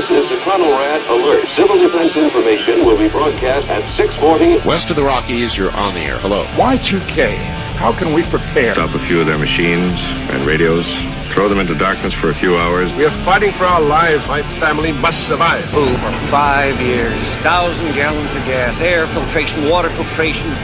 This is the NOSTR alert. Civil defense information will be broadcast at 6:40. West of the Rockies, you're on the air. Hello. Y2K, how can we prepare? Stop a few of their machines and radios. Throw them into darkness for a few hours. We are fighting for our lives. My family must survive. Over 5 years, 1,000 gallons of gas, air filtration, water filtration.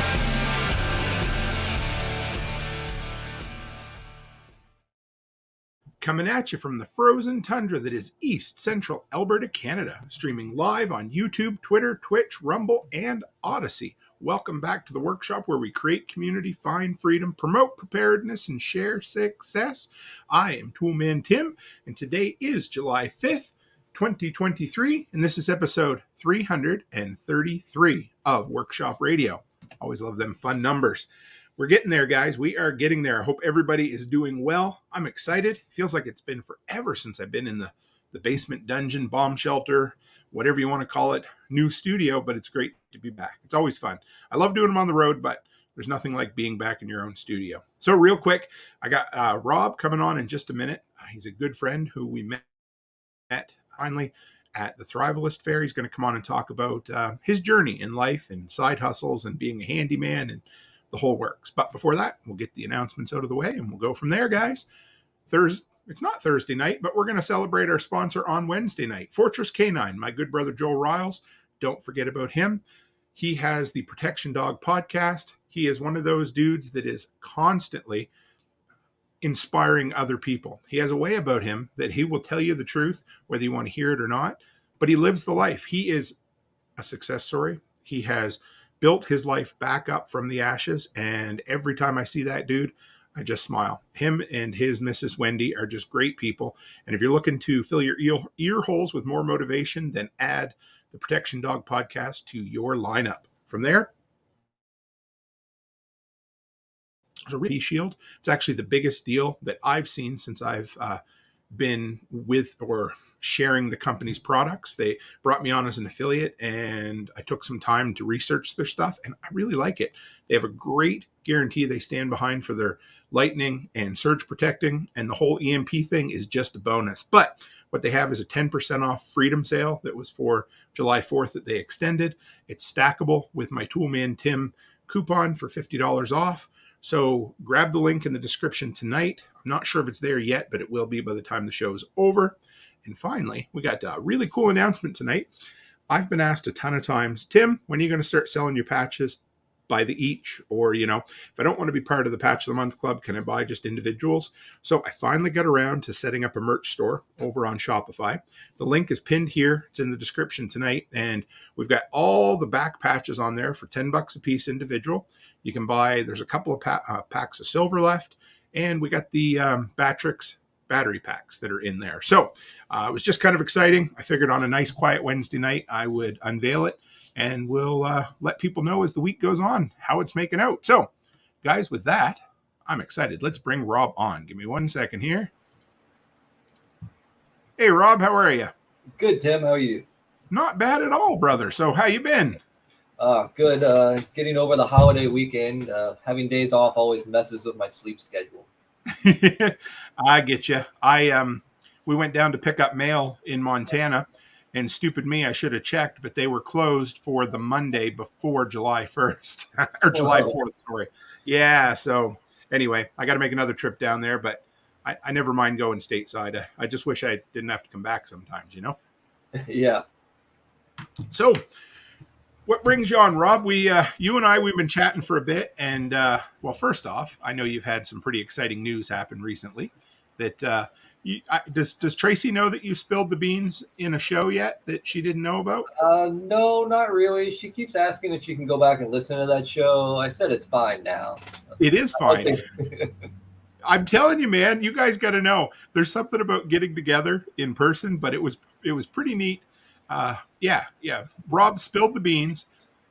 Coming at you from the frozen tundra that is East Central Alberta, Canada. Streaming live on YouTube, Twitter, Twitch, Rumble, and Odyssey. Welcome back to the workshop where we create community, find freedom, promote preparedness, and share success. I am Toolman Tim, and today is July 5th, 2023, and this is episode 333 of Workshop Radio. Always love them fun numbers. We're getting there, guys. We are getting there. I hope everybody is doing well. I'm excited. Feels like it's been forever since I've been in the basement dungeon, bomb shelter, whatever you want to call it, new studio, but it's great to be back. It's always fun. I love doing them on the road, but there's nothing like being back in your own studio. So real quick, I got Rob coming on in just a minute. He's a good friend who we met finally at the Thrivalist Fair. He's going to come on and talk about his journey in life and side hustles and being a handyman and the whole works. But before that, we'll get the announcements out of the way and we'll go from there, guys. It's not Thursday night, but we're going to celebrate our sponsor on Wednesday night. Fortress K9, my good brother Joel Riles. Don't forget about him. He has the Protection Dog podcast. He is one of those dudes that is constantly inspiring other people. He has a way about him that he will tell you the truth, whether you want to hear it or not, but he lives the life. He is a success story. He has built his life back up from the ashes, and every time I see that dude, I just smile. Him and his Mrs. Wendy are just great people, and if you're looking to fill your ear holes with more motivation, then add the Protection Dog podcast to your lineup. From there, there's a Reedy Shield. It's actually the biggest deal that I've seen since I've been with or sharing the company's products. They brought me on as an affiliate and I took some time to research their stuff and I really like it. They have a great guarantee they stand behind for their lightning and surge protecting, and the whole EMP thing is just a bonus. But what they have is a 10% off freedom sale that was for July 4th that they extended. It's stackable with my Toolman Tim coupon for $50 off. So grab the link in the description tonight. I'm not sure if it's there yet, but it will be by the time the show is over. And finally, we got a really cool announcement tonight. I've been asked a ton of times, Tim, when are you going to start selling your patches by the each? Or, if I don't want to be part of the Patch of the Month Club, can I buy just individuals? So I finally got around to setting up a merch store over on Shopify. The link is pinned here. It's in the description tonight. And we've got all the back patches on there for $10 a piece individual. You can buy, there's a couple of packs of silver left, and we got the Batrix battery packs that are in there. So it was just kind of exciting. I figured on a nice quiet Wednesday night, I would unveil it, and we'll let people know as the week goes on how it's making out. So guys, with that, I'm excited. Let's bring Rob on. Give me 1 second here. Hey, Rob, how are you? Good, Tim. How are you? Not bad at all, brother. So how you been? Good. Getting over the holiday weekend. Having days off always messes with my sleep schedule. I get you. We went down to pick up mail in Montana, and stupid me, I should have checked, but they were closed for the Monday before July 1st or July 4th. Sorry. Yeah. So anyway, I got to make another trip down there, but I never mind going stateside. I just wish I didn't have to come back sometimes, Yeah. So what brings you on, Rob? You and I, we've been chatting for a bit, and well, first off, I know you've had some pretty exciting news happen recently. That does Tracy know that you spilled the beans in a show yet that she didn't know about? No, not really. She keeps asking if she can go back and listen to that show. I said it's fine now. It is fine. I'm telling you, man, you guys got to know. There's something about getting together in person, but it was pretty neat. Yeah. Rob spilled the beans,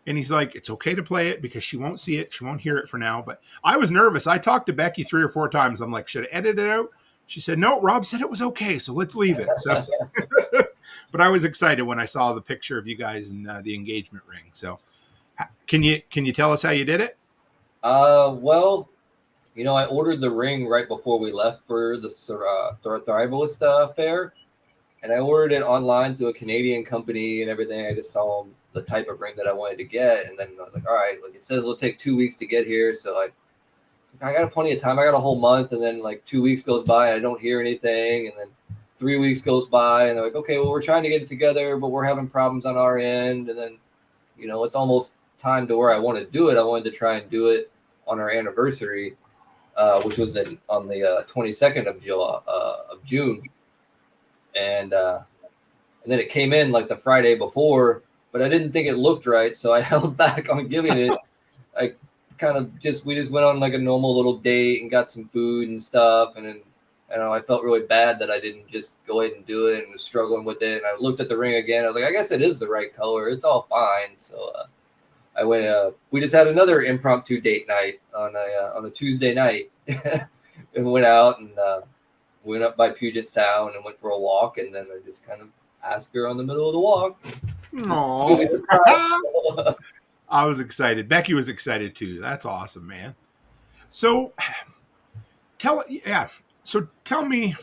and he's like, it's okay to play it because she won't see it. She won't hear it for now. But I was nervous. I talked to Becky 3 or 4 times. I'm like, should I edit it out? She said, no, Rob said it was okay, so let's leave it. So, but I was excited when I saw the picture of you guys in the engagement ring. So can you tell us how you did it? Well, I ordered the ring right before we left for the Thrivalist fair. and I ordered it online through a Canadian company and everything. I just saw the type of ring that I wanted to get, and then I was like, all right, like it says it'll take 2 weeks to get here, so I got plenty of time. I got a whole month, and then like 2 weeks goes by, and I don't hear anything, and then 3 weeks goes by, and they're like, okay, well, we're trying to get it together, but we're having problems on our end, and then it's almost time to where I want to do it. I wanted to try and do it on our anniversary, which was on the 22nd of June, and then it came in like the Friday before, but I didn't think it looked right, so I held back on giving it. We just went on like a normal little date and got some food and stuff, and then I felt really bad that I didn't just go ahead and do it, and was struggling with it. And I looked at the ring again. I was like, I guess it is the right color. It's all fine. So I went. We just had another impromptu date night on a Tuesday night, and went out and went up by Puget Sound and went for a walk. And then I just kind of asked her on the middle of the walk. Aww. I was excited. Becky was excited too. That's awesome, man. So tell me,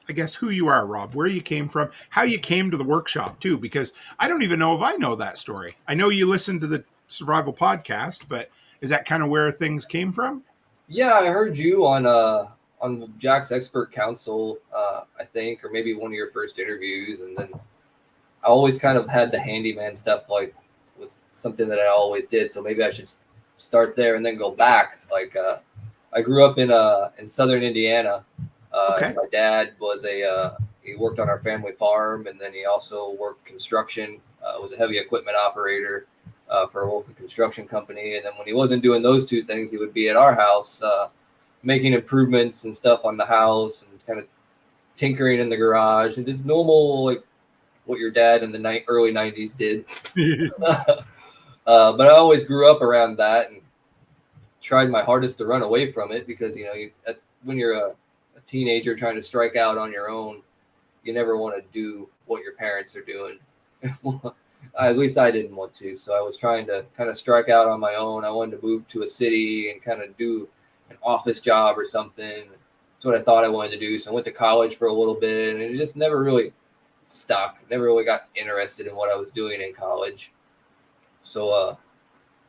I guess, who you are, Rob, where you came from, how you came to the workshop too, because I don't even know if I know that story. I know you listened to the Survival podcast, but is that kind of where things came from? Yeah, I heard you on Jack's Expert Council, I think, or maybe one of your first interviews, and then I always kind of had the handyman stuff was something that I always did, so maybe I should start there and then go back. I grew up in southern Indiana. Okay. My dad was he worked on our family farm, and then he also worked construction. Was a heavy equipment operator for a local construction company. And then when he wasn't doing those two things, he would be at our house making improvements and stuff on the house and kind of tinkering in the garage and just normal what your dad in the early 90s did. But I always grew up around that and tried my hardest to run away from it because, when you're a teenager trying to strike out on your own, you never want to do what your parents are doing. At least I didn't want to. So I was trying to kind of strike out on my own. I wanted to move to a city and kind of do an office job or something. That's what I thought I wanted to do. So I went to college for a little bit, and it just never really stuck. Never really got interested in what I was doing in college. So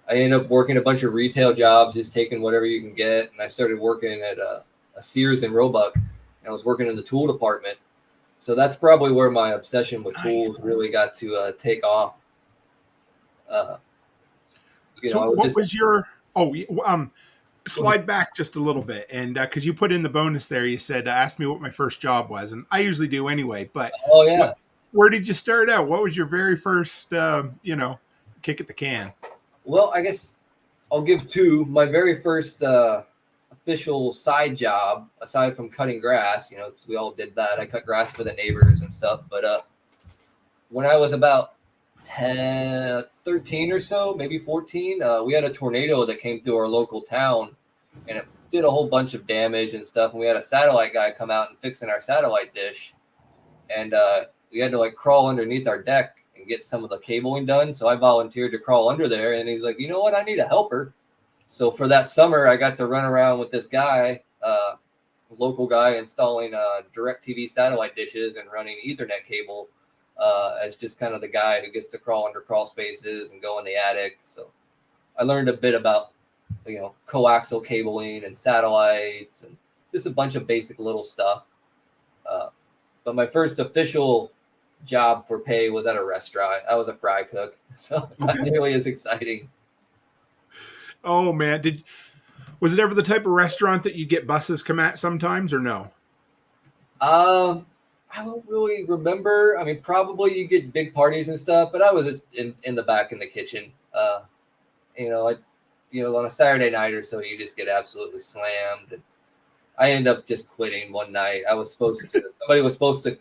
I ended up working a bunch of retail jobs, just taking whatever you can get. And I started working at a Sears and Roebuck, and I was working in the tool department. So that's probably where my obsession with tools really got to take off. Slide back just a little bit, and because you put in the bonus there, you said ask me what my first job was, and I usually do anyway. But where did you start out? What was your very first, kick at the can? Well, I guess I'll give two. My very first official side job, aside from cutting grass, because we all did that. I cut grass for the neighbors and stuff. But when I was about 13 or so, maybe 14, we had a tornado that came through our local town, and it did a whole bunch of damage and stuff. And we had a satellite guy come out and fixing our satellite dish, and we had to crawl underneath our deck and get some of the cabling done. So I volunteered to crawl under there, and he's like, you know what, I need a helper. So for that summer, I got to run around with this guy, local guy, installing DirecTV satellite dishes and running Ethernet cable as just kind of the guy who gets to crawl under crawl spaces and go in the attic. So I learned a bit about, coaxial cabling and satellites and just a bunch of basic little stuff. But my first official job for pay was at a restaurant. I was a fry cook, so not nearly as exciting. Oh man, was it ever the type of restaurant that you get buses come at sometimes, or no? I don't really remember. I mean, probably you get big parties and stuff, but I was in the back in the kitchen. On a Saturday night or so, you just get absolutely slammed. And I ended up just quitting one night. I was supposed to. Somebody was supposed to.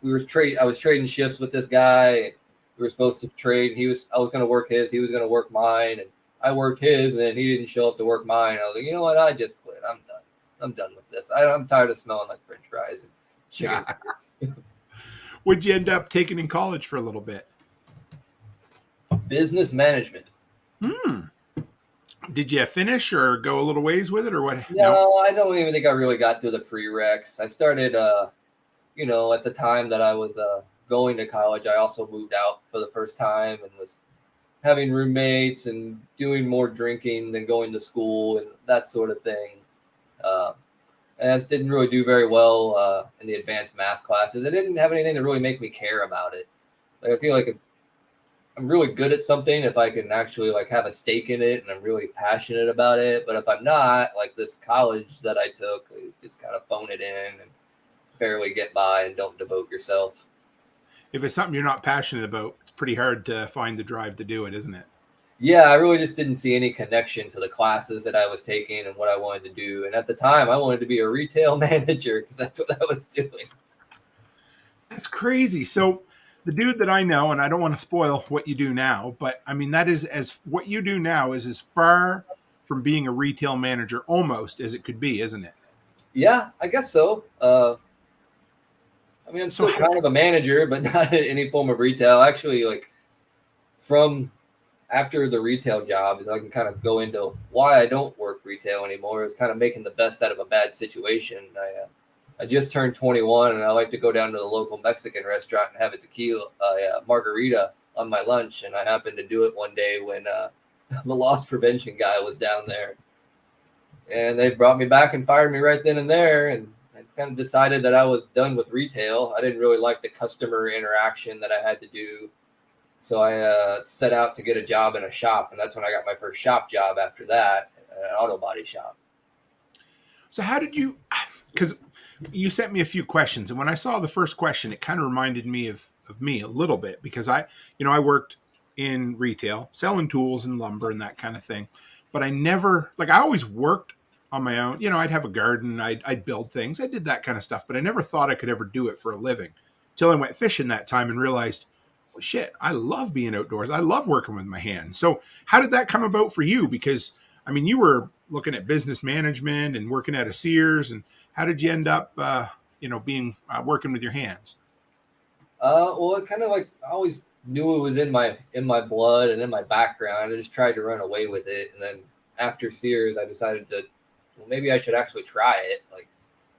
I was trading shifts with this guy. And we were supposed to trade. I was going to work his. He was going to work mine, and I worked his, and he didn't show up to work mine. I was like, you know what? I just quit. I'm done. I'm done with this. I'm tired of smelling like French fries and chicken. What'd you end up taking in college for a little bit? Business management. Did you finish or go a little ways with it, or what? No, I don't even think I really got through the prereqs. I started you know, at the time that I was going to college, I also moved out for the first time and was having roommates and doing more drinking than going to school and that sort of thing. And I just didn't really do very well in the advanced math classes. I didn't have anything to really make me care about it. Like, I feel like I'm really good at something if I can actually like have a stake in it and I'm really passionate about it. But if I'm not, like this college that I took, you just gotta phone it in and barely get by and don't devote yourself. If it's something you're not passionate about, it's pretty hard to find the drive to do it, isn't it? Yeah, I really just didn't see any connection to the classes that I was taking and what I wanted to do. And at the time, I wanted to be a retail manager because that's what I was doing. That's crazy. So the dude that I know, and I don't want to spoil what you do now, but I mean, that is as what you do now is as far from being a retail manager almost as it could be, isn't it? Yeah, I guess so. I mean, I'm still kind of a manager, but not in any form of retail. Actually, like from after the retail job, I can kind of go into why I don't work retail anymore. It's kind of making the best out of a bad situation. I just turned 21, and I like to go down to the local Mexican restaurant and have a tequila, margarita on my lunch. And I happened to do it one day when the loss prevention guy was down there. And they brought me back and fired me right then and there. And I just kind of decided that I was done with retail. I didn't really like the customer interaction that I had to do. So I set out to get a job in a shop. And that's when I got my first shop job after that, an auto body shop. So how did you, because you sent me a few questions. And when I saw the first question, it kind of reminded me of me a little bit because I worked in retail, selling tools and lumber and that kind of thing. But I never, like I always worked on my own. You know, I'd have a garden, I'd build things. I did that kind of stuff, but I never thought I could ever do it for a living until I went fishing that time and realized, well, shit, I love being outdoors. I love working with my hands. So how did that come about for you? Because, I mean, you were looking at business management and working at a Sears. And how did you end up, being working with your hands? Well, it kind of like I always knew it was in my blood and in my background. I just tried to run away with it. And then after Sears, I decided to, well, maybe I should actually try it. Like,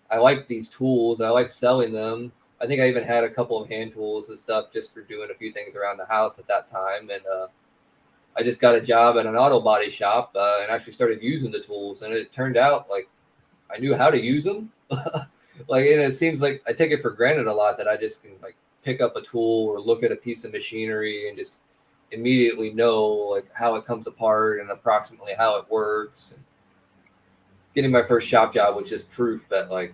I like these tools. I like selling them. I think I even had a couple of hand tools and stuff just for doing a few things around the house at that time. And I just got a job at an auto body shop and actually started using the tools. And it turned out like I knew how to use them. Like, and it seems like I take it for granted a lot that I just can like pick up a tool or look at a piece of machinery and just immediately know like how it comes apart and approximately how it works. And getting my first shop job was just proof that like,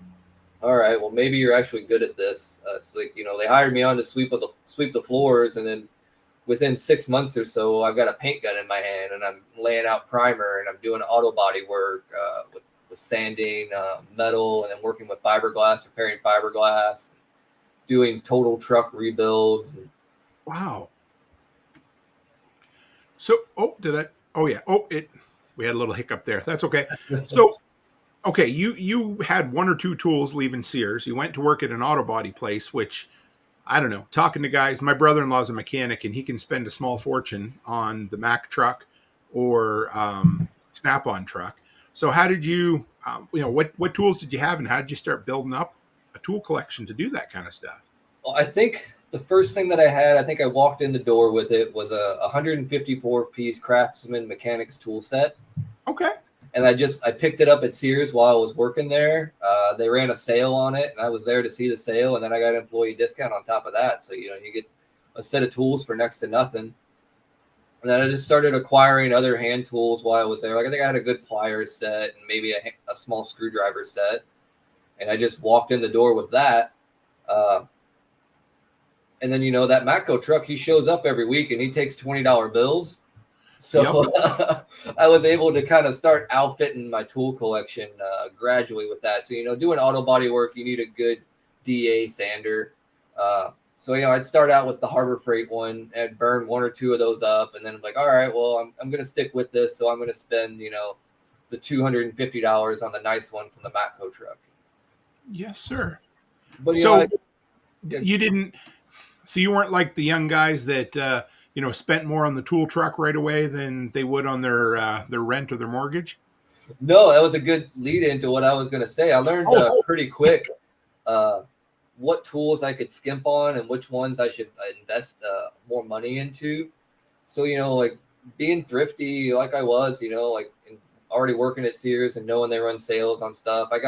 all right, well, maybe you're actually good at this. So like, they hired me on to sweep the floors. And then within 6 months or so, I've got a paint gun in my hand and I'm laying out primer and I'm doing auto body work with sanding metal and then working with fiberglass, repairing fiberglass, doing total truck rebuilds. Wow. So, we had a little hiccup there. That's okay. So, okay, you had one or two tools leaving Sears. You went to work at an auto body place, which, I don't know, talking to guys, my brother-in-law's a mechanic and he can spend a small fortune on the Mack truck or Snap-on truck. So how did you, what tools did you have and how did you start building up a tool collection to do that kind of stuff? Well, I think the first thing that I had, I think I walked in the door with it, was a 154-piece Craftsman Mechanics tool set. Okay. And I picked it up at Sears while I was working there. They ran a sale on it, and I was there to see the sale, and then I got an employee discount on top of that. So, you get a set of tools for next to nothing. And then I just started acquiring other hand tools while I was there. Like I think I had a good pliers set and maybe a small screwdriver set. And I just walked in the door with that. And then, that Matco truck, he shows up every week and he takes $20 bills. So yep. I was able to kind of start outfitting my tool collection gradually with that. So, doing auto body work, you need a good DA sander. So, I'd start out with the Harbor Freight one and burn one or two of those up. And then I'm like, all right, well, I'm going to stick with this. So I'm going to spend, the $250 on the nice one from the Matco truck. Yes, sir. But you weren't like the young guys that, spent more on the tool truck right away than they would on their rent or their mortgage? No, that was a good lead into what I was going to say. I learned pretty quick what tools I could skimp on and which ones I should invest more money into. So, like being thrifty like I was, like already working at Sears and knowing they run sales on stuff. I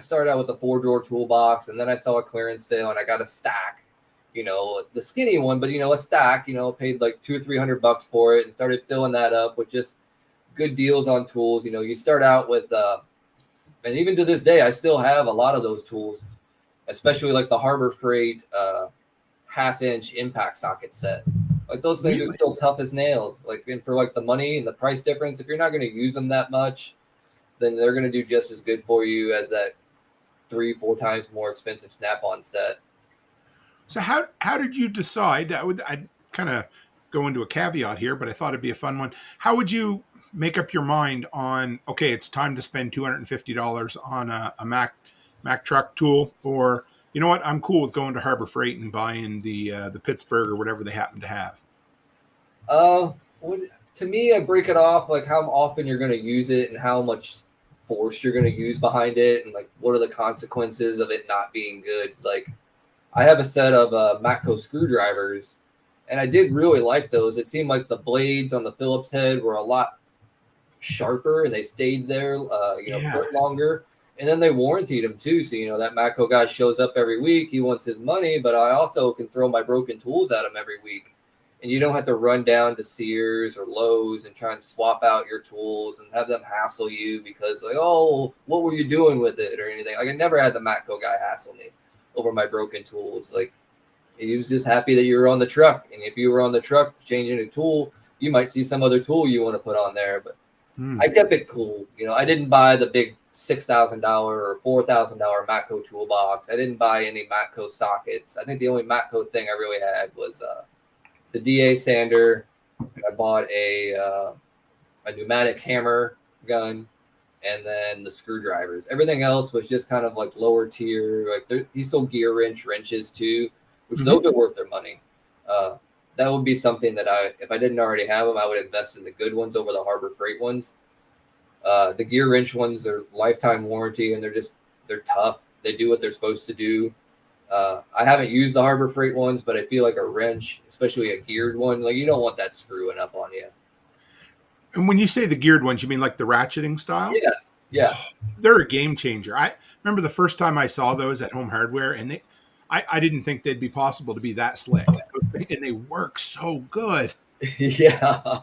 started out with a 4-drawer toolbox, and then I saw a clearance sale and I got a stack, the skinny one, but a stack, paid like $200 or $300 for it and started filling that up with just good deals on tools. You start out with, and even to this day, I still have a lot of those tools, especially like the Harbor Freight 1/2-inch impact socket set. Like those things are still tough as nails. Like, and for like the money and the price difference, if you're not going to use them that much, then they're going to do just as good for you as that 3-4 times more expensive Snap-on set. So how did you decide? I'd kind of go into a caveat here, but I thought it'd be a fun one. How would you make up your mind on, okay, it's time to spend $250 on a Mack truck tool, or you know what, I'm cool with going to Harbor Freight and buying the Pittsburgh or whatever they happen to have? To me, I break it off like how often you're going to use it and how much force you're going to use behind it, and like what are the consequences of it not being good. Like I have a set of Matco screwdrivers, and I did really like those. It seemed like the blades on the Phillips head were a lot sharper and they stayed there, foot longer. And then they warranted them too. So, that Matco guy shows up every week. He wants his money, but I also can throw my broken tools at him every week. And you don't have to run down to Sears or Lowe's and try and swap out your tools and have them hassle you because like, oh, what were you doing with it or anything? Like I never had the Matco guy hassle me over my broken tools. Like he was just happy that you were on the truck. And if you were on the truck changing a tool, you might see some other tool you want to put on there. But I kept it cool. I didn't buy the big $6,000 or $4,000 Matco toolbox. I didn't buy any Matco sockets. I think the only Matco thing I really had was the DA sander. I bought a pneumatic hammer gun, and then the screwdrivers. Everything else was just kind of like lower tier. Like he sold gear wrenches too, which those are worth their money. That would be something that if I didn't already have them, I would invest in the good ones over the Harbor Freight ones. The gear wrench ones are lifetime warranty, and they're tough. They do what they're supposed to do. I haven't used the Harbor Freight ones, but I feel like a wrench, especially a geared one, like you don't want that screwing up on you. And when you say the geared ones, you mean like the ratcheting style? Yeah. They're a game changer. I remember the first time I saw those at Home Hardware, and I didn't think they'd be possible to be that slick, and they work so good. Yeah.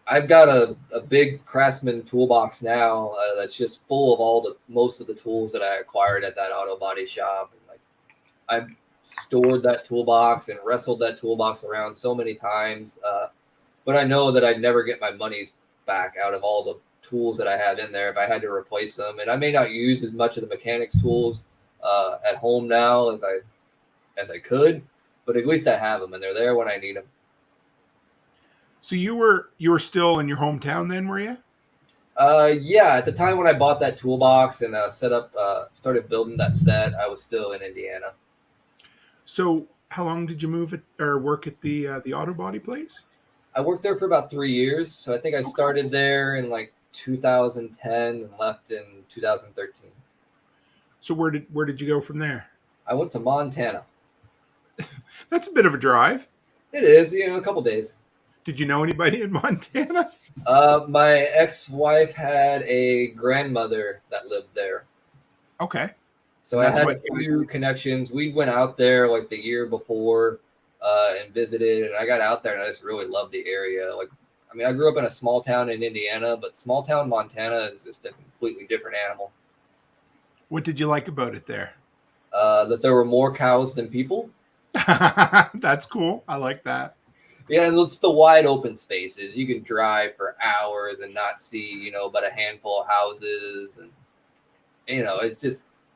I've got a big Craftsman toolbox now that's just full of most of the tools that I acquired at that auto body shop. And like I've stored that toolbox and wrestled that toolbox around so many times, but I know that I'd never get my monies back out of all the tools that I had in there if I had to replace them. And I may not use as much of the mechanics tools at home now as I could, but at least I have them and they're there when I need them. So you were still in your hometown then, were you? Yeah. At the time when I bought that toolbox and started building that set, I was still in Indiana. So how long did you work at the auto body place? I worked there for about 3 years. So I think I started there in like 2010 and left in 2013. So where did you go from there? I went to Montana. That's a bit of a drive. It is, a couple days. Did you know anybody in Montana? My ex-wife had a grandmother that lived there. Okay. So I had a few connections. We went out there like the year before and visited, and I got out there and I just really loved the area. Like, I mean, I grew up in a small town in Indiana, but small town Montana is just a completely different animal. What did you like about it there? That there were more cows than people. That's cool. I like that. Yeah, and it's the wide open spaces. You can drive for hours and not see, but a handful of houses. And,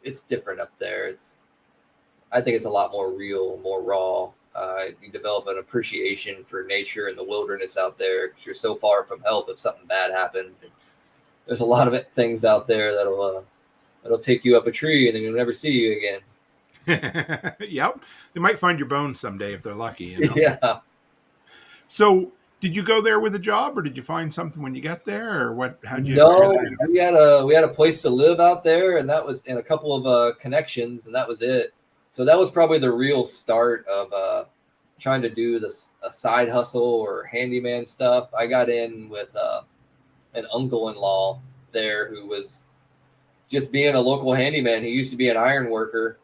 it's different up there. I think it's a lot more real, more raw. You develop an appreciation for nature and the wilderness out there because you're so far from help if something bad happened. There's a lot of things out there that'll take you up a tree and then you'll never see you again. Yep. They might find your bones someday if they're lucky. Yeah. So Did you go there with a job, or did you find something when you got there, or what? How did you? No, we had a place to live out there, and that was in a couple of connections, and that was it. So that was probably the real start of trying to do a side hustle or handyman stuff. I got in with an uncle-in-law there who was just being a local handyman. He used to be an iron worker.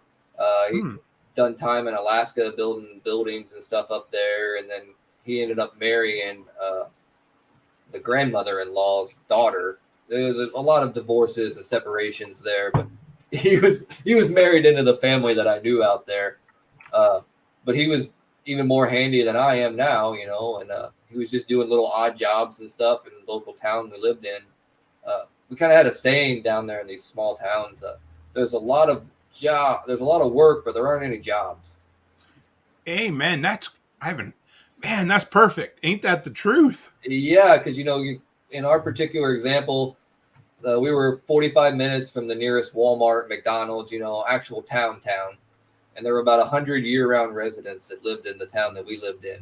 He'd done time in Alaska building buildings and stuff up there, and then he ended up marrying the grandmother-in-law's daughter. There was a lot of divorces and separations there, but he was married into the family that I knew out there. But he was even more handy than I am now, and he was just doing little odd jobs and stuff in the local town we lived in. We kind of had a saying down there in these small towns. There's a lot of work, but there aren't any jobs. Amen. That's perfect. Ain't that the truth? Yeah, because in our particular example, we were 45 minutes from the nearest Walmart, McDonald's, actual town. And there were about 100 year-round residents that lived in the town that we lived in.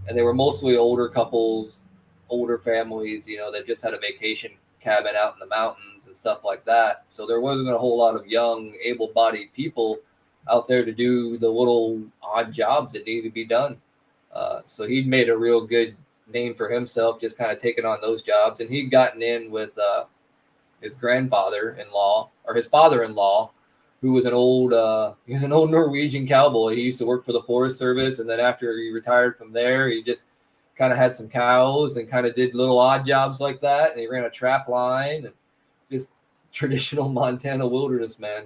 And they were mostly older couples, older families, that just had a vacation cabin out in the mountains and stuff like that. So there wasn't a whole lot of young, able-bodied people out there to do the little odd jobs that needed to be done. So he'd made a real good name for himself, just kind of taking on those jobs. And he'd gotten in with his grandfather-in-law or his father-in-law, who was an old Norwegian cowboy. He used to work for the Forest Service, and then after he retired from there, he just kind of had some cows and kind of did little odd jobs like that. And he ran a trap line and just traditional Montana wilderness man.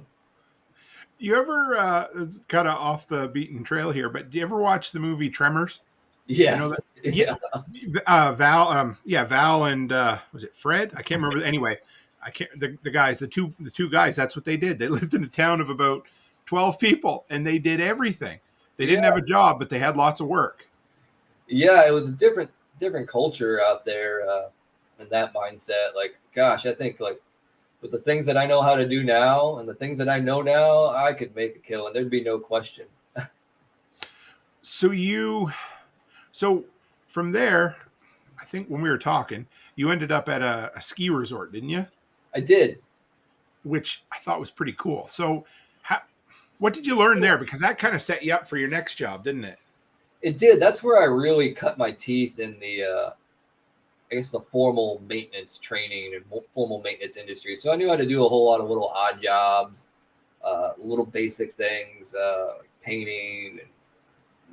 You ever, it's kind of off the beaten trail here, but do you ever watch the movie Tremors? Yes. Yeah. Val and was it Fred? I can't remember. Anyway, the two guys, that's what they did. They lived in a town of about 12 people, and they did everything. They didn't have a job, but they had lots of work. Yeah, it was a different culture out there in that mindset. Like, gosh, I think like with the things that I know how to do now and the things that I know now, I could make a killing. There'd be no question. So from there, I think when we were talking, you ended up at a ski resort, didn't you? I did. Which I thought was pretty cool. So what did you learn there? Because that kind of set you up for your next job, didn't it? It did. That's where I really cut my teeth in the formal maintenance training and formal maintenance industry. So I knew how to do a whole lot of little odd jobs, little basic things, like painting and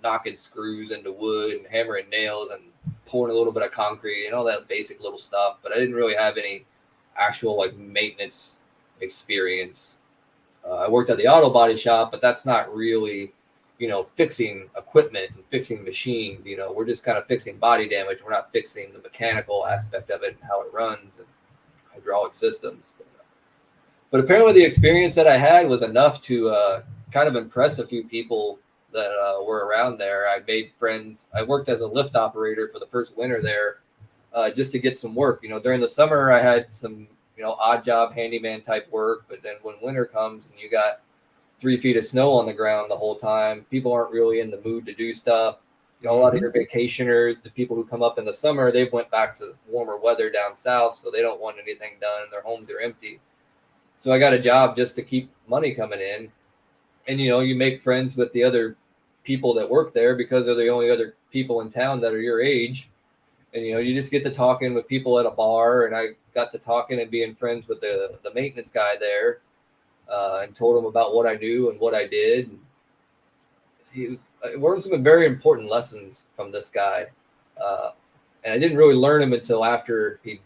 knocking screws into wood and hammering nails and pouring a little bit of concrete and all that basic little stuff. But I didn't really have any actual like maintenance experience. I worked at the auto body shop, but that's not really, fixing equipment and fixing machines. We're just kind of fixing body damage. We're not fixing the mechanical aspect of it and how it runs and hydraulic systems. But apparently the experience that I had was enough to kind of impress a few people that were around there. I made friends. I worked as a lift operator for the first winter there just to get some work. During the summer, I had some, odd job handyman type work. But then when winter comes and you got 3 feet of snow on the ground the whole time, people aren't really in the mood to do stuff. A lot of your vacationers, the people who come up in the summer, they went back to warmer weather down south, so they don't want anything done. Their homes are empty. So I got a job just to keep money coming in. And, you make friends with the other people that work there because they're the only other people in town that are your age. And, you just get to talking with people at a bar. And I got to talking and being friends with the maintenance guy there and told him about what I knew and what I did. I learned some very important lessons from this guy. And I didn't really learn him until after he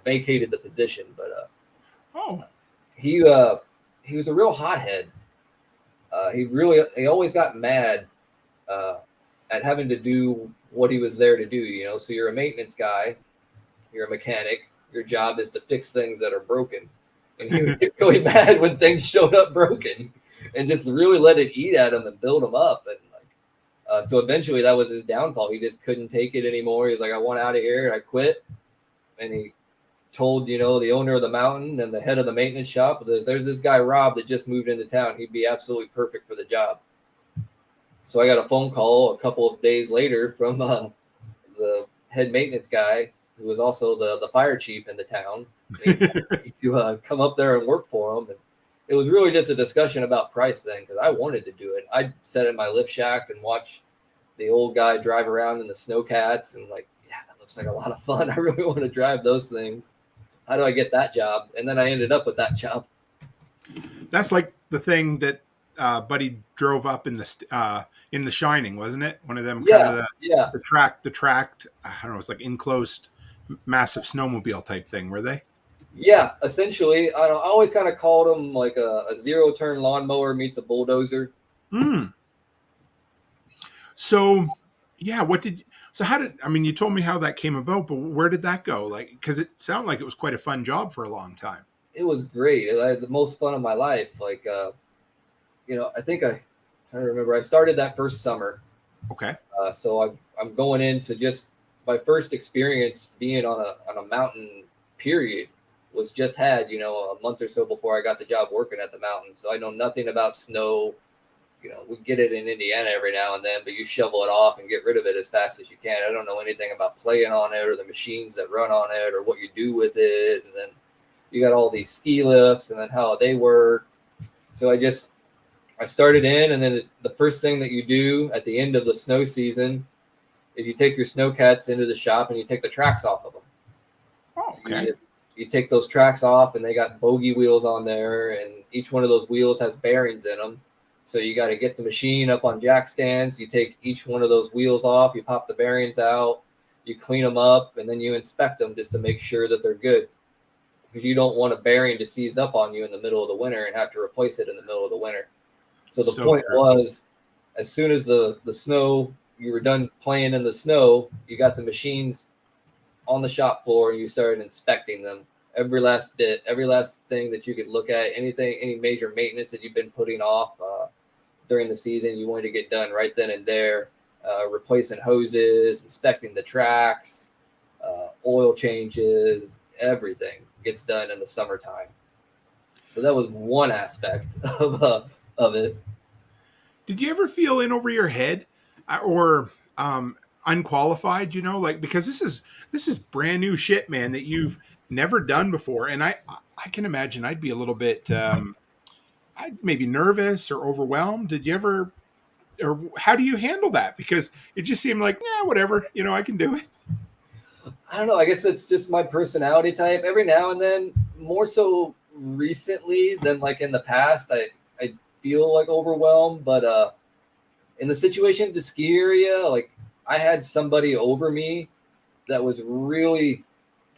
vacated the position. But he was a real hothead. He always got mad at having to do what he was there to do, So you're a maintenance guy, you're a mechanic, your job is to fix things that are broken. And he would get really mad when things showed up broken and just really let it eat at him and build him up. And so eventually that was his downfall. He just couldn't take it anymore. He was like, I want out of here, and I quit. And he told, the owner of the mountain and the head of the maintenance shop, there's this guy, Rob, that just moved into town. He'd be absolutely perfect for the job. So I got a phone call a couple of days later from the head maintenance guy who was also the fire chief in the town to come up there and work for him. And it was really just a discussion about price then, because I wanted to do it. I'd sit in my lift shack and watch the old guy drive around in the snowcats and like, yeah, that looks like a lot of fun. I really want to drive those things. How do I get that job? And then I ended up with that job. That's like the thing that Buddy drove up in the Shining, wasn't it? One of them kind of the tracked, I don't know, it's like enclosed massive snowmobile type thing, were they? Yeah, essentially. I always kind of called them like a zero-turn lawnmower meets a bulldozer. So, yeah, you told me how that came about, but where did that go? Like, because it sounded like it was quite a fun job for a long time. It was great. I had the most fun of my life. Like, I think I remember I started that first summer. Okay. So I'm going into just my first experience being on a mountain, period, was just had, a month or so before I got the job working at the mountain. So I know nothing about snow. We get it in Indiana every now and then, but you shovel it off and get rid of it as fast as you can. I don't know anything about playing on it or the machines that run on it or what you do with it. And then you got all these ski lifts and then how they work. So I started in, and then the first thing that you do at the end of the snow season is you take your snowcats into the shop and you take the tracks off of them. Oh, okay. So you take those tracks off, and they got bogey wheels on there, and each one of those wheels has bearings in them. So you got to get the machine up on jack stands. You take each one of those wheels off, you pop the bearings out, you clean them up, and then you inspect them just to make sure that they're good. Because you don't want a bearing to seize up on you in the middle of the winter and have to replace it in the middle of the winter. So the point was, as soon as the snow, you were done playing in the snow, you got the machines on the shop floor and you started inspecting them. Every last bit, every last thing that you could look at, any major maintenance that you've been putting off during the season, you wanted to get done right then and there. Replacing hoses, inspecting the tracks, oil changes, everything gets done in the summertime. So that was one aspect of it. Did you ever feel in over your head or unqualified, because this is brand new shit, man, that you've never done before. And I can imagine I'd be a little bit, I'd maybe nervous or overwhelmed. Did you ever, or how do you handle that? Because it just seemed like, yeah, whatever, I can do it. I don't know. I guess it's just my personality type. Every now and then, more so recently than like in the past, I feel like overwhelmed. But in the situation at the ski area, like I had somebody over me that was really,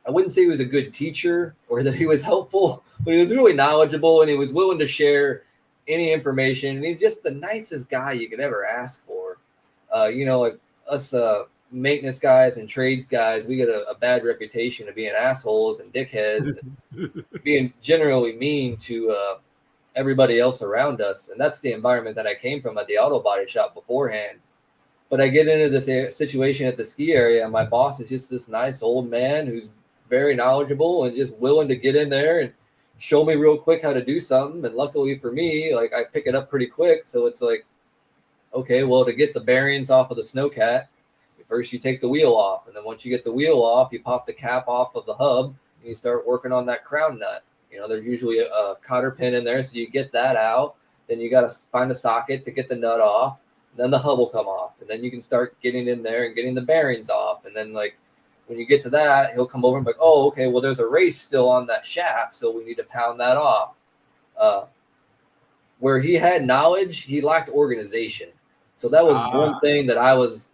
I wouldn't say he was a good teacher or that he was helpful, but he was really knowledgeable and he was willing to share any information. And he's just the nicest guy you could ever ask for. Like us maintenance guys and trades guys, we get a bad reputation of being assholes and dickheads and being generally mean to everybody else around us. And that's the environment that I came from at the auto body shop beforehand. But I get into this situation at the ski area, and my boss is just this nice old man who's very knowledgeable and just willing to get in there and show me real quick how to do something. And luckily for me, like I pick it up pretty quick. So it's like, okay, well, to get the bearings off of the snowcat, first you take the wheel off. And then once you get the wheel off, you pop the cap off of the hub and you start working on that crown nut. There's usually a cotter pin in there. So you get that out. Then you got to find a socket to get the nut off. Then the hub will come off. And then you can start getting in there and getting the bearings off. And then like when you get to that, he'll come over and be like, oh, okay, well, there's a race still on that shaft. So we need to pound that off. Where he had knowledge, he lacked organization. So that was one thing that I was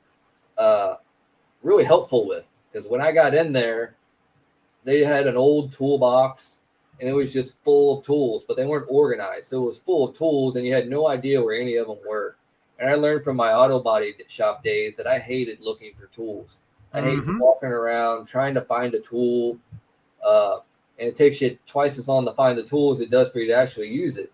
really helpful with, because when I got in there, they had an old toolbox and it was just full of tools, but they weren't organized. So it was full of tools and you had no idea where any of them were. And I learned from my auto body shop days that I hated looking for tools. I hate walking around trying to find a tool. And it takes you twice as long to find the tool as it does for you to actually use it.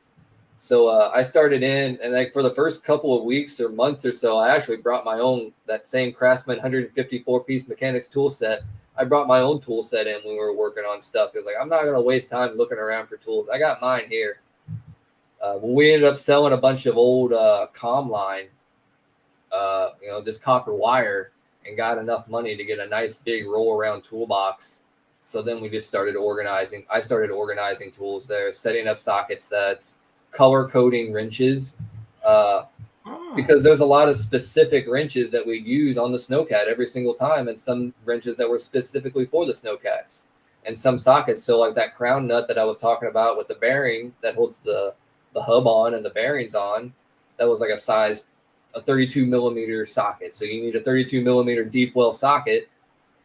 So I started in, and like for the first couple of weeks or months or so, I actually brought my own, that same Craftsman 154-piece mechanics tool set. I brought my own tool set in when we were working on stuff. Because like, I'm not going to waste time looking around for tools. I got mine here. We ended up selling a bunch of old comm line, just copper wire. and got enough money to get a nice big roll around toolbox. So then we just started organizing. I started organizing tools there, setting up socket sets, color coding wrenches, because there's a lot of specific wrenches that we use on the Snowcat every single time, and some wrenches that were specifically for the Snowcats, and some sockets. So like that crown nut that I was talking about with the bearing that holds the hub on and the bearings on, that was like a 32 millimeter socket. So you need a 32 millimeter deep well socket.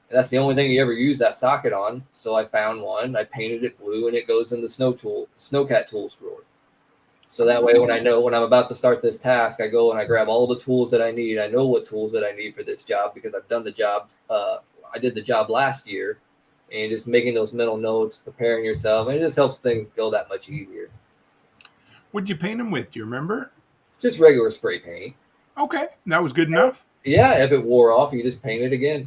And that's the only thing you ever use that socket on. So I found one, I painted it blue, and it goes in the Snowcat tools drawer. So that way, when I'm about to start this task, I go and I grab all the tools that I need. I know what tools that I need for this job because I've done the job. I did the job last year, and just making those mental notes, preparing yourself, and it just helps things go that much easier. What'd you paint them with? Do you remember? Just regular spray paint. Okay, that was good enough. Yeah, if it wore off, you just paint it again.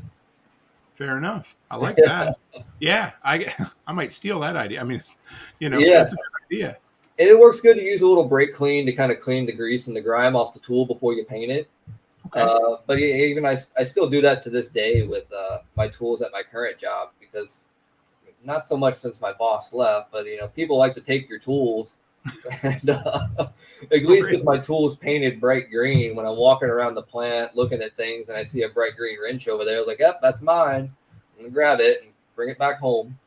Fair enough. I like that. Yeah, I might steal that idea. I mean, that's a good idea. And it works good to use a little brake clean to kind of clean the grease and the grime off the tool before you paint it. Okay. But even I still do that to this day with my tools at my current job, because not so much since my boss left, but people like to take your tools. And at least if my tool's painted bright green, when I'm walking around the plant looking at things and I see a bright green wrench over there, I was like, yep, that's mine. I'm gonna grab it and bring it back home.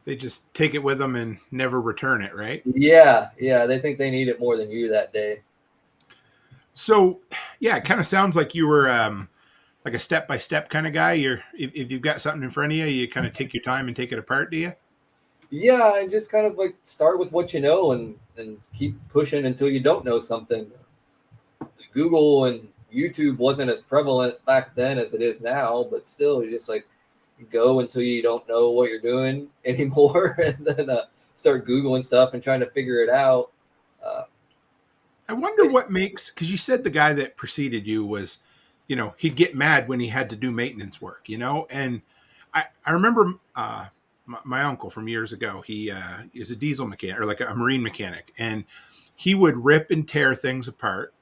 They just take it with them and never return it, right? Yeah. They think they need it more than you that day. So, yeah, it kind of sounds like you were like a step-by-step kind of guy. If you've got something in front of you, you kind of take your time and take it apart, do you? Yeah, and just kind of like start with what you know and keep pushing until you don't know something. Google and YouTube wasn't as prevalent back then as it is now, but still, you just like go until you don't know what you're doing anymore, and then start Googling stuff and trying to figure it out. I wonder what makes, because you said the guy that preceded you was, he'd get mad when he had to do maintenance work, and I remember my uncle from years ago, he is a diesel mechanic, or like a marine mechanic, and he would rip and tear things apart,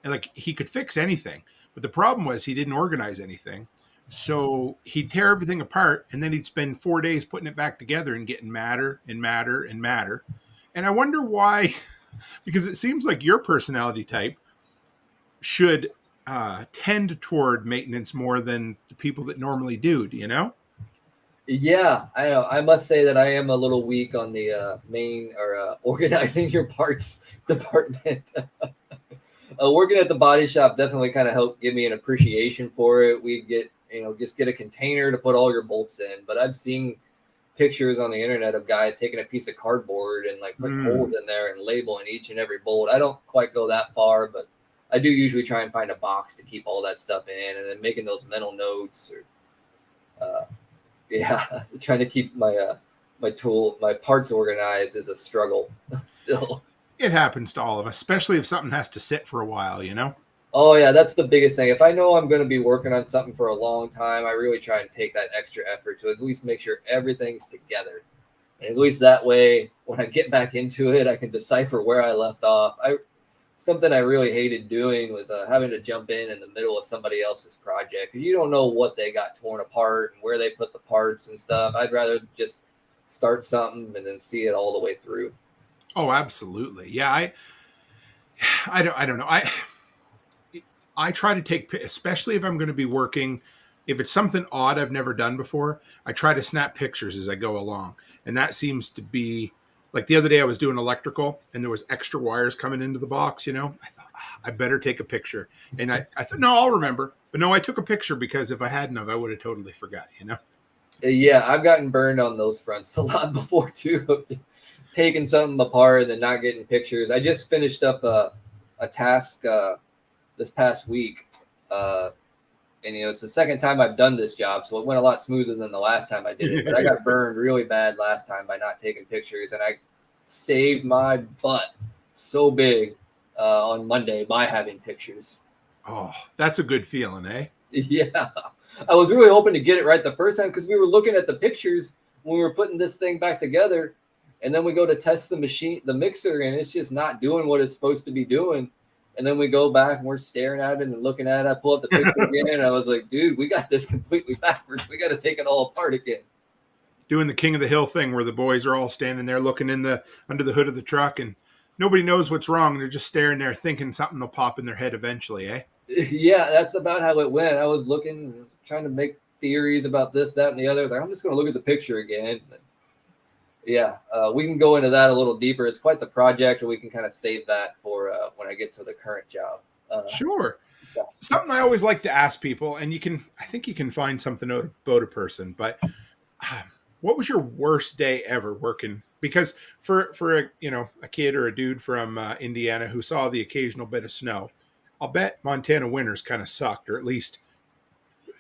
and like he could fix anything, but the problem was he didn't organize anything. So he'd tear everything apart, and then he'd spend 4 days putting it back together and getting madder and madder and madder. And I wonder why, because it seems like your personality type should tend toward maintenance more than the people that normally do. Do you know? Yeah, I know. I must say that I am a little weak on the organizing your parts department. Working at the body shop definitely kind of helped give me an appreciation for it. We'd just get a container to put all your bolts in. But I've seen pictures on the internet of guys taking a piece of cardboard and like put holes in there and labeling each and every bolt. I don't quite go that far, but I do usually try and find a box to keep all that stuff in, and then making those mental notes or trying to keep my parts organized is a struggle still. It happens to all of us, especially if something has to sit for a while, Oh yeah, that's the biggest thing. If I know I'm going to be working on something for a long time, I really try and take that extra effort to at least make sure everything's together. And at least that way, when I get back into it, I can decipher where I left off. Something I really hated doing was having to jump in the middle of somebody else's project, because you don't know what they got torn apart and where they put the parts and stuff. I'd rather just start something and then see it all the way through. Oh, absolutely. Yeah, I don't know. I try to take, especially if I'm going to be working, if it's something odd I've never done before, I try to snap pictures as I go along. And that seems to be, like the other day I was doing electrical and there was extra wires coming into the box, I thought, I better take a picture. And I thought, no, I'll remember. But no, I took a picture because if I hadn't I would have totally forgot, Yeah, I've gotten burned on those fronts a lot before too. Taking something apart and then not getting pictures. I just finished up a task this past week. And it's the second time I've done this job, so it went a lot smoother than the last time I did it. But I got burned really bad last time by not taking pictures, and I saved my butt so big on Monday by having pictures. Oh, that's a good feeling, eh? Yeah. I was really hoping to get it right the first time, because we were looking at the pictures when we were putting this thing back together, and then we go to test the mixer, and it's just not doing what it's supposed to be doing. And then we go back and we're staring at it and looking at it. I pull up the picture again, and I was like, dude, we got this completely backwards. We got to take it all apart again. Doing the King of the Hill thing where the boys are all standing there looking under the hood of the truck, and nobody knows what's wrong. They're just staring there thinking something will pop in their head eventually, eh? Yeah, that's about how it went. I was looking, trying to make theories about this, that, and the other. I was like, I'm just going to look at the picture again. Yeah, we can go into that a little deeper. It's quite the project, and we can kind of save that for when I get to the current job. Sure. Yes. Something I always like to ask people, and I think you can find something about a person, but what was your worst day ever working? Because for a kid or a dude from Indiana who saw the occasional bit of snow, I'll bet Montana winters kind of sucked, or at least,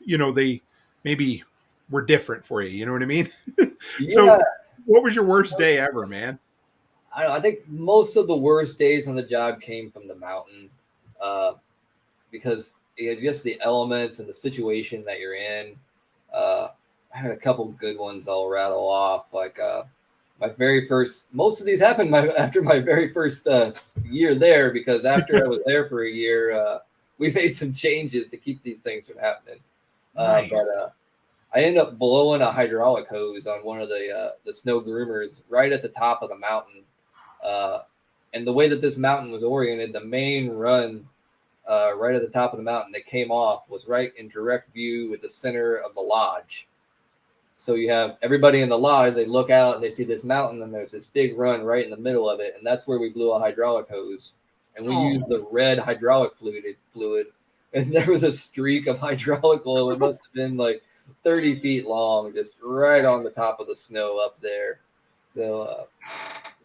they maybe were different for you. You know what I mean? Yeah. So what was your worst day ever, man? I think most of the worst days on the job came from the mountain, because just the elements and the situation that you're in. I had a couple good ones I'll rattle off. Like my very first, most of these happened after my very first year there, because after I was there for a year, we made some changes to keep these things from happening. Nice. But I ended up blowing a hydraulic hose on one of the snow groomers right at the top of the mountain. And the way that this mountain was oriented, the main run right at the top of the mountain that came off was right in direct view with the center of the lodge. So you have everybody in the lodge, they look out and they see this mountain, and there's this big run right in the middle of it. And that's where we blew a hydraulic hose. And we used the red hydraulic fluid. And there was a streak of hydraulic oil. It must have been like 30 feet long, just right on the top of the snow up there. So,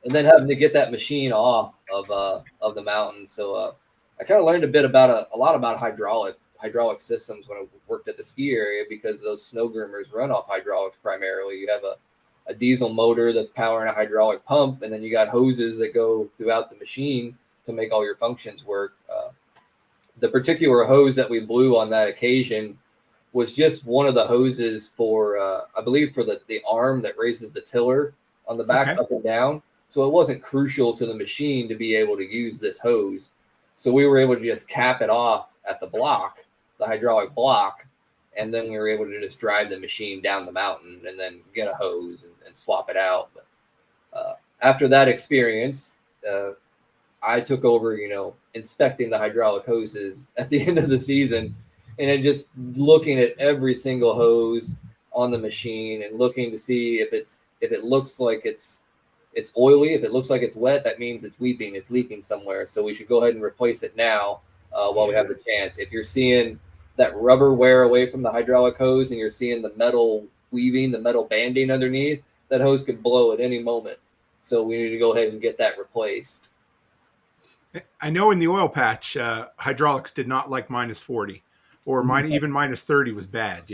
and then having to get that machine off of the mountain. So I kind of learned a lot about hydraulic systems when I worked at the ski area, because those snow groomers run off hydraulics primarily. You have a diesel motor that's powering a hydraulic pump, and then you got hoses that go throughout the machine to make all your functions work. The particular hose that we blew on that occasion was just one of the hoses for, I believe, for the arm that raises the tiller on the back up and down. So it wasn't crucial to the machine to be able to use this hose. So we were able to just cap it off at the block, the hydraulic block, and then we were able to just drive the machine down the mountain and then get a hose and swap it out. But after that experience, I took over, inspecting the hydraulic hoses at the end of the season, and then just looking at every single hose on the machine and looking to see if it looks like it's oily. If it looks like it's wet, that means it's weeping, it's leaking somewhere. So we should go ahead and replace it now while we have the chance. If you're seeing that rubber wear away from the hydraulic hose and you're seeing the metal weaving, the metal banding underneath, that hose could blow at any moment. So we need to go ahead and get that replaced. I know in the oil patch, hydraulics did not like -40, or even -30 was bad,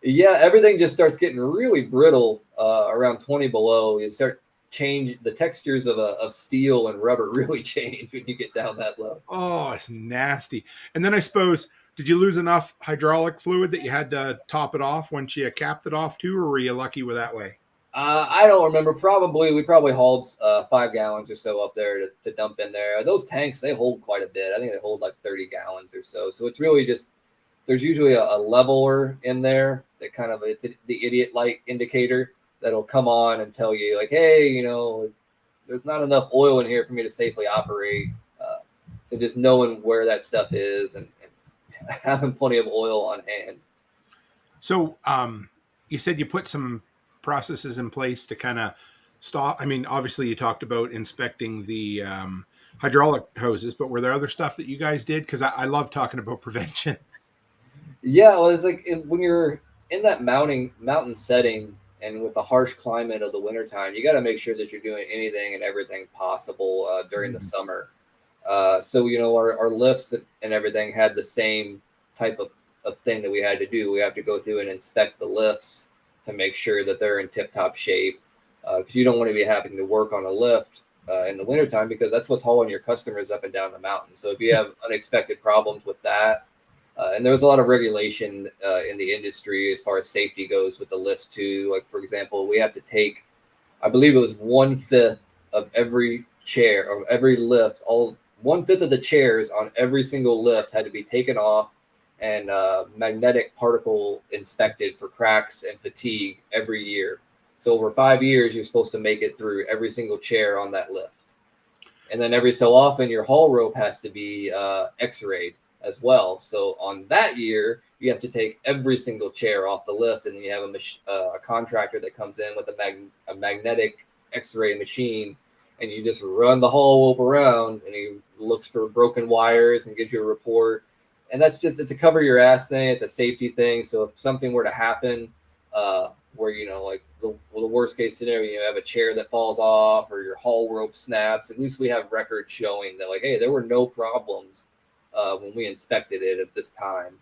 Yeah, everything just starts getting really brittle around 20 below. You start the textures of steel and rubber really change when you get down that low. Oh, it's nasty. And then I suppose, did you lose enough hydraulic fluid that you had to top it off once you capped it off too, or were you lucky with that way? I don't remember. We probably hauled 5 gallons or so up there to dump in there. Those tanks, they hold quite a bit. I think they hold like 30 gallons or so. So it's really just, there's usually a leveler in there that kind of, it's the idiot light indicator that'll come on and tell you like, hey, there's not enough oil in here for me to safely operate. So just knowing where that stuff is and having plenty of oil on hand. So you said you put some processes in place to kind of stop. I mean, obviously you talked about inspecting the hydraulic hoses, but were there other stuff that you guys did? Because I love talking about prevention. Yeah, well, it's like when you're in that mountain setting and with the harsh climate of the wintertime, you got to make sure that you're doing anything and everything possible during the summer. So, our lifts and everything had the same type of thing that we had to do. We have to go through and inspect the lifts to make sure that they're in tip-top shape, because you don't want to be having to work on a lift in the wintertime, because that's what's hauling your customers up and down the mountain. So if you have unexpected problems with that, and there was a lot of regulation in the industry as far as safety goes with the lifts too. Like, for example, we have to take, I believe it was 1/5 of every chair or every lift, all 1/5 of the chairs on every single lift had to be taken off and magnetic particle inspected for cracks and fatigue every year. So over 5 years, you're supposed to make it through every single chair on that lift. And then every so often, your haul rope has to be x-rayed as well. So on that year, you have to take every single chair off the lift, and then you have a contractor that comes in with a magnetic x-ray machine, and you just run the haul rope around, and he looks for broken wires and gives you a report. And that's just, it's a cover your ass thing. It's a safety thing. So if something were to happen, where, you know, like the worst case scenario, you have a chair that falls off or your haul rope snaps, at least we have records showing that, like, hey, there were no problems when we inspected it at this time.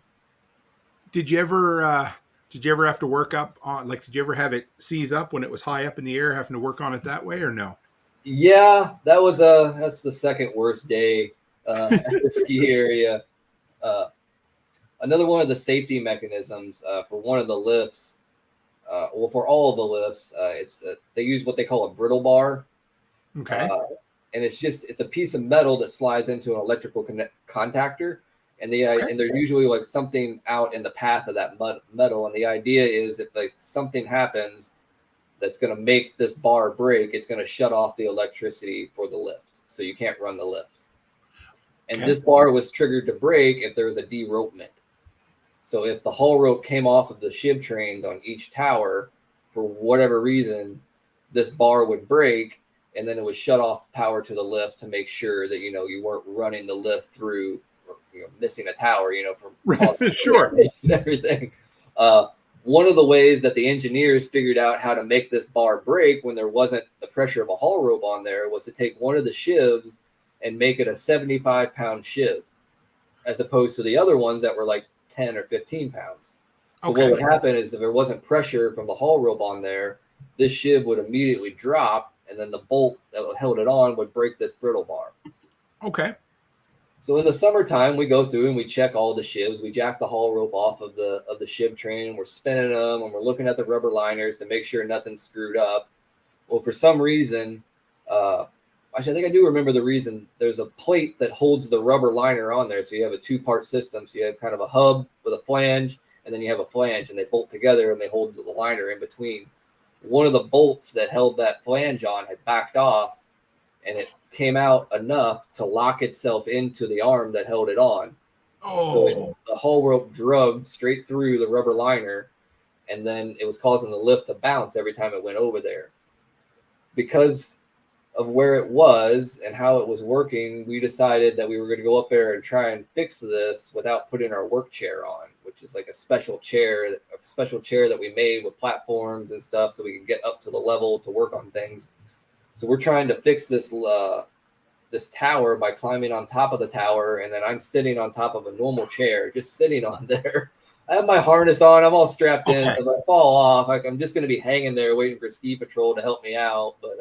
Did you ever have to work up on, like, did you ever have it seize up when it was high up in the air, having to work on it that way, or no? Yeah, that's the second worst day at the ski area. Another one of the safety mechanisms for one of the lifts, well, for all of the lifts, they use what they call a brittle bar. Okay. And it's a piece of metal that slides into an electrical contactor, and and there's usually like something out in the path of that metal. And the idea is if like something happens that's going to make this bar break, it's going to shut off the electricity for the lift, so you can't run the lift. And this bar was triggered to break if there was a deropement. So if the haul rope came off of the shib trains on each tower for whatever reason, this bar would break, and then it would shut off power to the lift to make sure that, you know, you weren't running the lift through, or, you know, missing a tower, you know, from sure, and everything. One of the ways that the engineers figured out how to make this bar break when there wasn't the pressure of a haul rope on there was to take one of the shivs and make it a 75-pound shiv, as opposed to the other ones that were like 10 or 15 pounds. So what would happen is if there wasn't pressure from the haul rope on there, this shiv would immediately drop, and then the bolt that held it on would break this brittle bar. Okay. So in the summertime, we go through and we check all the shivs. We jack the haul rope off of the shiv train, and we're spinning them, and we're looking at the rubber liners to make sure nothing's screwed up. Well, for some reason, actually, I think I do remember the reason. There's a plate that holds the rubber liner on there. So you have a two-part system. So you have kind of a hub with a flange, and then you have a flange, and they bolt together, and they hold the liner in between. One of the bolts that held that flange on had backed off, and it came out enough to lock itself into the arm that held it on. So the haul rope drugged straight through the rubber liner, and then it was causing the lift to bounce every time it went over there. Because of where it was and how it was working, we decided that we were going to go up there and try and fix this without putting our work chair on, which is like a special chair that we made with platforms and stuff so we could get up to the level to work on things. So we're trying to fix this tower by climbing on top of the tower, and then I'm sitting on top of a normal chair, just sitting on there. I have my harness on. I'm all strapped in. If I fall off, I'm just going to be hanging there waiting for ski patrol to help me out. But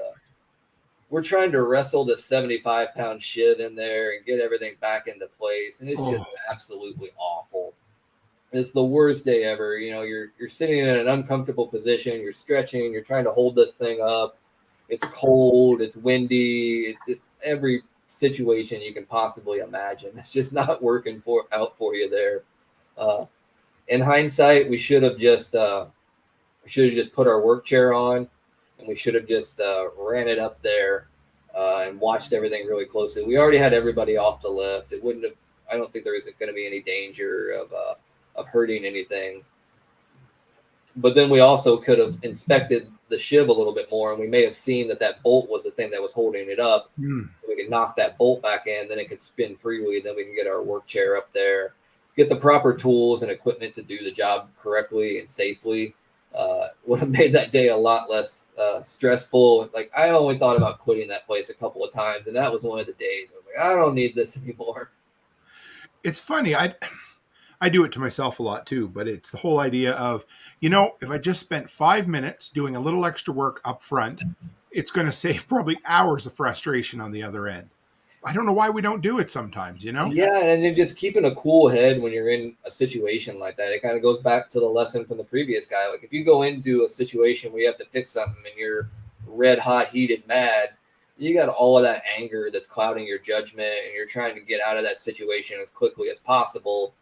we're trying to wrestle this 75-pound shiv in there and get everything back into place, and it's just absolutely awful. It's the worst day ever. You know, you're sitting in an uncomfortable position. You're stretching. You're trying to hold this thing up. It's cold. It's windy. It's just every situation you can possibly imagine. It's just not working out for you there. In hindsight, we should have just put our work chair on, and we should have just ran it up there and watched everything really closely. We already had everybody off the lift. It wouldn't have. I don't think there was going to be any danger of hurting anything. But then we also could have inspected the shiv a little bit more, and we may have seen that bolt was the thing that was holding it up. So we could knock that bolt back in, then it could spin freely, and then we can get our work chair up there, get the proper tools and equipment to do the job correctly and safely. Would have made that day a lot less stressful. Like, I only thought about quitting that place a couple of times, and that was one of the days I was like, I don't need this anymore. It's funny. I do it to myself a lot too, but it's the whole idea of, you know, if I just spent 5 minutes doing a little extra work up front, it's going to save probably hours of frustration on the other end. I don't know why we don't do it sometimes, you know? Yeah, and then just keeping a cool head when you're in a situation like that. It kind of goes back to the lesson from the previous guy. Like, if you go into a situation where you have to fix something and you're red hot, heated, mad, you got all of that anger that's clouding your judgment, and you're trying to get out of that situation as quickly as possible.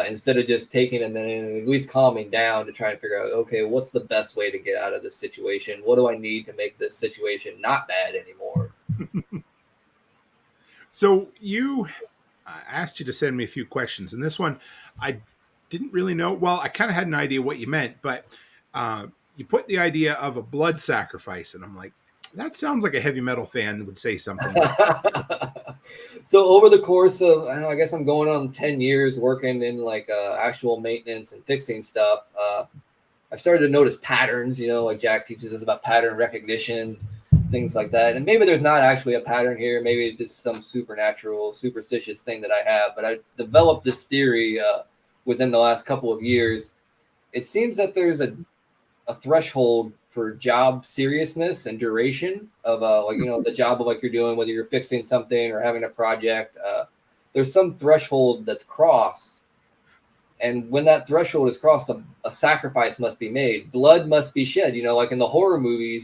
Instead of just taking a minute and at least calming down to try and figure out, okay, what's the best way to get out of this situation? What do I need to make this situation not bad anymore? So you asked you to send me a few questions, and this one I didn't really know. Well, I kind of had an idea what you meant, but you put the idea of a blood sacrifice, and I'm like, that sounds like a heavy metal fan would say something. So over the course of, I guess I'm going on 10 years working in like actual maintenance and fixing stuff, I've started to notice patterns, like Jack teaches us about pattern recognition, things like that. And maybe there's not actually a pattern here. Maybe it's just some supernatural, superstitious thing that I have. But I developed this theory within the last couple of years. It seems that there's a threshold for job seriousness and duration of the job of like you're doing, whether you're fixing something or having a project. There's some threshold that's crossed. And when that threshold is crossed, a sacrifice must be made. Blood must be shed, like in the horror movies,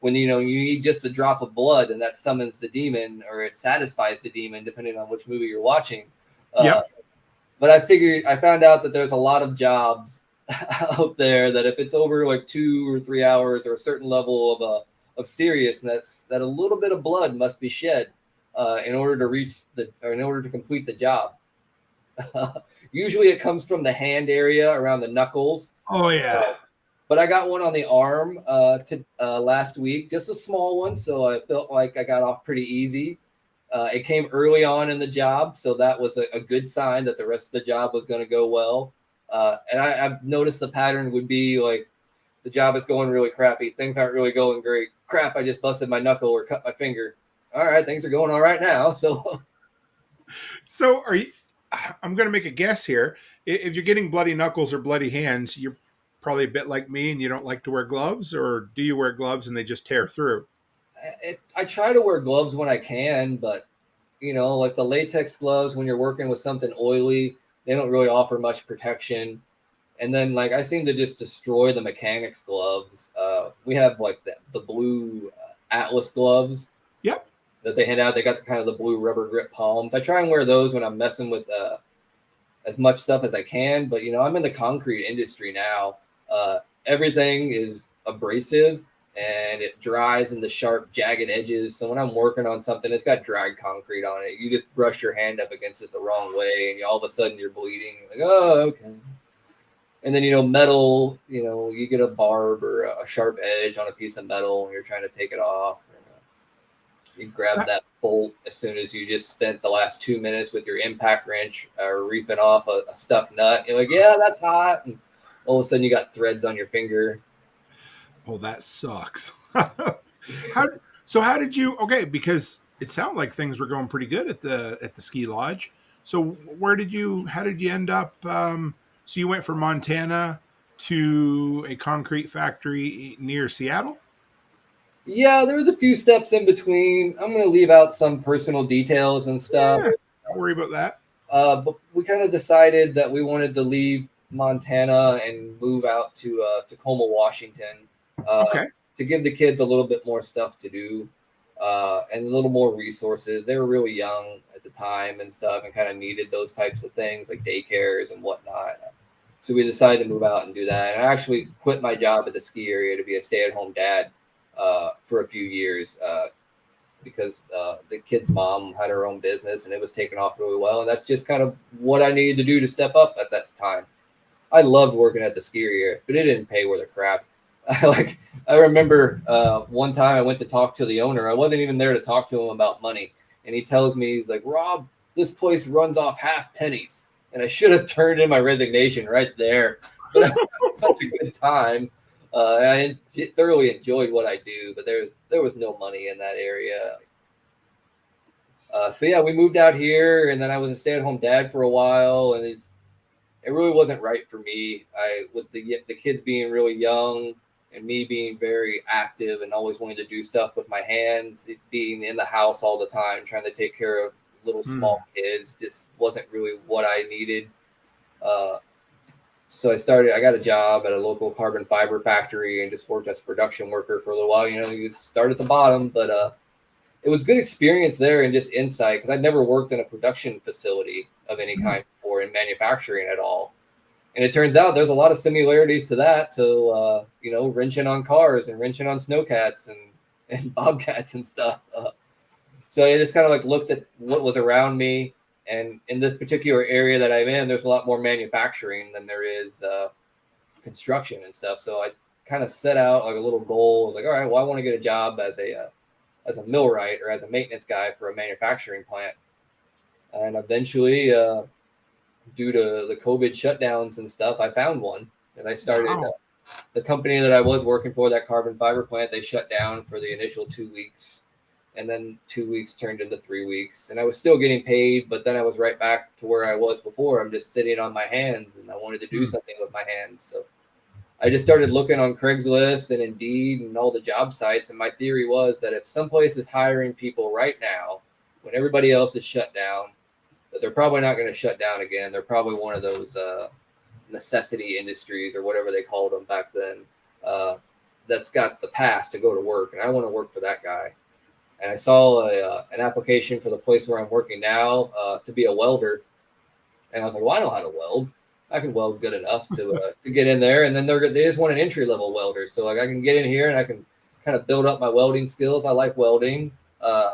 when, you need just a drop of blood and that summons the demon, or it satisfies the demon, depending on which movie you're watching. But I found out that there's a lot of jobs out there that if it's over like 2 or 3 hours or a certain level of seriousness, that a little bit of blood must be shed in order to complete the job. Usually it comes from the hand area around the knuckles. Oh yeah. But I got one on the arm last week, just a small one, so I felt like I got off pretty easy. It came early on in the job, so that was a good sign that the rest of the job was going to go well. And I've noticed the pattern would be like the job is going really crappy. Things aren't really going great. Crap, I just busted my knuckle or cut my finger. All right, things are going all right now. So are you? I'm going to make a guess here. If you're getting bloody knuckles or bloody hands, you're probably a bit like me and you don't like to wear gloves, or do you wear gloves and they just tear through? I try to wear gloves when I can, but like the latex gloves, when you're working with something oily, they don't really offer much protection. And then like I seem to just destroy the mechanics gloves. We have like the blue Atlas gloves. Yep. That they hand out. They got the kind of the blue rubber grip palms. I try and wear those when I'm messing with as much stuff as I can. But I'm in the concrete industry now. Everything is abrasive and it dries in the sharp, jagged edges. So when I'm working on something, it's got dried concrete on it. You just brush your hand up against it the wrong way, and all of a sudden you're bleeding. Like, oh, okay. And then, metal, you get a barb or a sharp edge on a piece of metal and you're trying to take it off. You grab that bolt as soon as you just spent the last 2 minutes with your impact wrench reefing off a stuck nut. You're like, yeah, that's hot. And all of a sudden you got threads on your finger. Oh, that sucks. How did you? Okay, because it sounded like things were going pretty good at the ski lodge. So how did you end up? So you went from Montana to a concrete factory near Seattle? Yeah, there was a few steps in between. I'm going to leave out some personal details and stuff. Yeah, don't worry about that. But we kind of decided that we wanted to leave Montana and move out to Tacoma, Washington. To give the kids a little bit more stuff to do and a little more resources. They were really young at the time and stuff and kind of needed those types of things like daycares and whatnot. So we decided to move out and do that. And I actually quit my job at the ski area to be a stay-at-home dad for a few years because the kid's mom had her own business and it was taking off really well. And that's just kind of what I needed to do to step up at that time. I loved working at the ski area, but it didn't pay worth a crap. I remember one time I went to talk to the owner. I wasn't even there to talk to him about money. And he tells me, he's like, Rob, this place runs off half pennies. And I should have turned in my resignation right there. But I had such a good time. I thoroughly enjoyed what I do, but there was no money in that area. So yeah, we moved out here, and then I was a stay-at-home dad for a while, and it really wasn't right for me. With the kids being really young and me being very active and always wanting to do stuff with my hands, being in the house all the time, trying to take care of little small kids just wasn't really what I needed. So I got a job at a local carbon fiber factory and just worked as a production worker for a little while. You start at the bottom, but it was good experience there and just insight because I'd never worked in a production facility of any kind before in manufacturing at all. And it turns out there's a lot of similarities to that, to wrenching on cars and wrenching on snowcats and bobcats and stuff. So I just kind of like looked at what was around me. And in this particular area that I'm in, there's a lot more manufacturing than there is construction and stuff. So I kind of set out like a little goal. I was like, all right, well, I want to get a job as a millwright or as a maintenance guy for a manufacturing plant. And eventually, due to the COVID shutdowns and stuff, I found one. And I started the company that I was working for, that carbon fiber plant. They shut down for the initial 2 weeks. And then 2 weeks turned into 3 weeks. And I was still getting paid, but then I was right back to where I was before. I'm just sitting on my hands, and I wanted to do something with my hands. So I just started looking on Craigslist and Indeed and all the job sites. And my theory was that if someplace is hiring people right now, when everybody else is shut down, that they're probably not going to shut down again. They're probably one of those necessity industries or whatever they called them back then, that's got the pass to go to work. And I want to work for that guy. And I saw an application for the place where I'm working now to be a welder. And I was like, well, I know how to weld. I can weld good enough to get in there. And then they just want an entry level welder. So like I can get in here and I can kind of build up my welding skills. I like welding.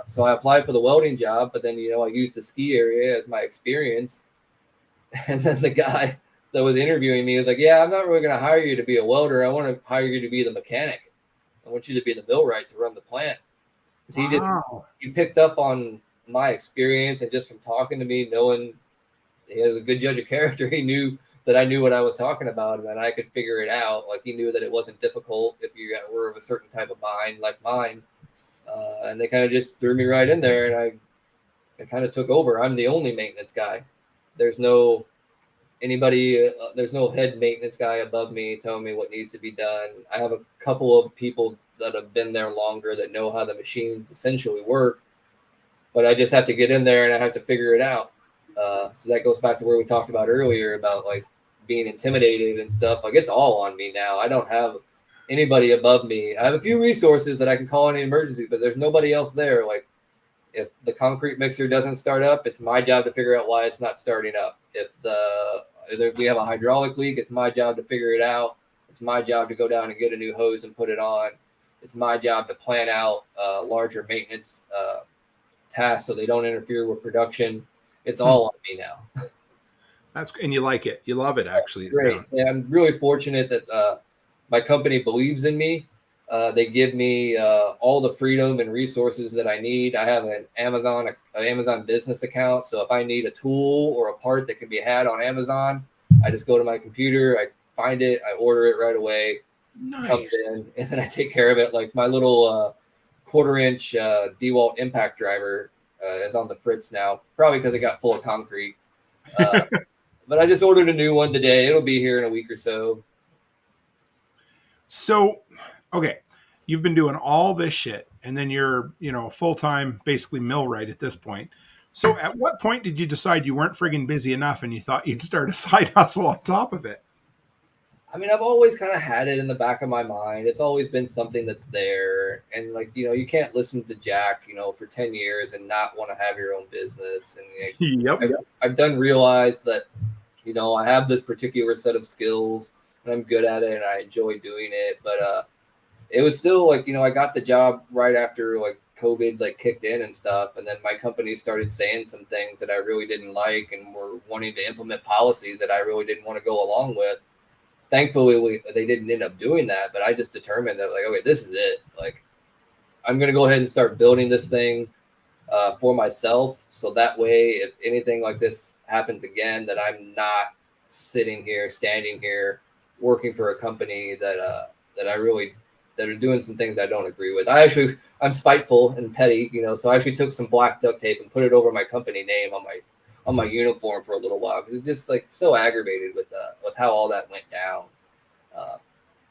So I applied for the welding job, but then, I used the ski area as my experience. And then the guy that was interviewing me was like, yeah, I'm not really going to hire you to be a welder. I want to hire you to be the mechanic. I want you to be the millwright to run the plant. He picked up on my experience, and just from talking to me, knowing he was a good judge of character, he knew that I knew what I was talking about and that I could figure it out. Like he knew that it wasn't difficult if you were of a certain type of mind like mine. And they kind of just threw me right in there, and I kind of took over. I'm the only maintenance guy. There's no anybody, there's no head maintenance guy above me telling me what needs to be done. I have a couple of people that have been there longer that know how the machines essentially work, but I just have to get in there and I have to figure it out. So that goes back to where we talked about earlier about like being intimidated and stuff. Like it's all on me now. I don't have anybody above me. I have a few resources that I can call in an emergency, but there's nobody else there. Like if the concrete mixer doesn't start up, it's my job to figure out why it's not starting up. If we have a hydraulic leak, it's my job to figure it out. It's my job to go down and get a new hose and put it on. It's my job to plan out larger maintenance tasks so they don't interfere with production. It's all on me now. And you like it. You love it, actually. It's great. Yeah, I'm really fortunate that my company believes in me. They give me all the freedom and resources that I need. I have an Amazon business account. So if I need a tool or a part that can be had on Amazon, I just go to my computer, I find it, I order it right away. Nice. Comes in, and then I take care of it. Like my little 1/4-inch DeWalt impact driver is on the fritz now, probably because it got full of concrete. But I just ordered a new one today. It'll be here in a week or so. So, okay, you've been doing all this shit, and then you're, full-time, basically millwright at this point. So at what point did you decide you weren't friggin' busy enough and you thought you'd start a side hustle on top of it? I mean, I've always kind of had it in the back of my mind. It's always been something that's there. And like, you can't listen to Jack, for 10 years and not want to have your own business. And yep. I've done realize that, I have this particular set of skills and I'm good at it and I enjoy doing it. But it was still like, I got the job right after like COVID like kicked in and stuff. And then my company started saying some things that I really didn't like and were wanting to implement policies that I really didn't want to go along with. Thankfully, they didn't end up doing that, but I just determined that, like, okay, this is it. Like, I'm going to go ahead and start building this thing for myself. So that way, if anything like this happens again, that I'm not standing here, working for a company that are doing some things I don't agree with. I'm spiteful and petty, so I actually took some black duct tape and put it over my company name on my uniform for a little while because it's just like so aggravated with how all that went down.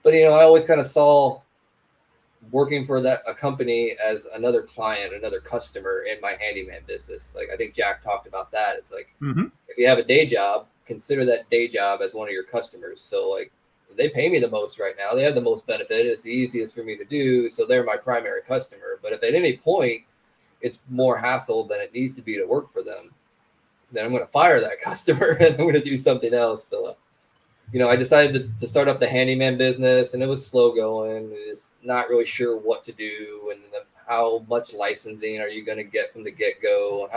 But I always kind of saw working for a company as another client, another customer in my handyman business. Like I think Jack talked about that. It's like if you have a day job, consider that day job as one of your customers. So like they pay me the most right now. They have the most benefit. It's the easiest for me to do. So they're my primary customer. But if at any point it's more hassle than it needs to be to work for them, then I'm going to fire that customer and I'm going to do something else. So, I decided to start up the handyman business, and it was slow going. Just not really sure what to do, and how much licensing are you going to get from the get-go.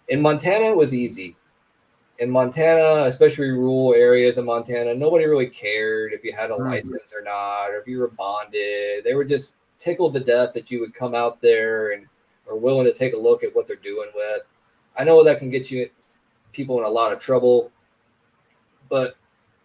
In Montana, it was easy. In Montana, especially rural areas of Montana, nobody really cared if you had a license or not, or if you were bonded. They were just tickled to death that you would come out there and are willing to take a look at what they're doing with. I know that can get people in a lot of trouble, but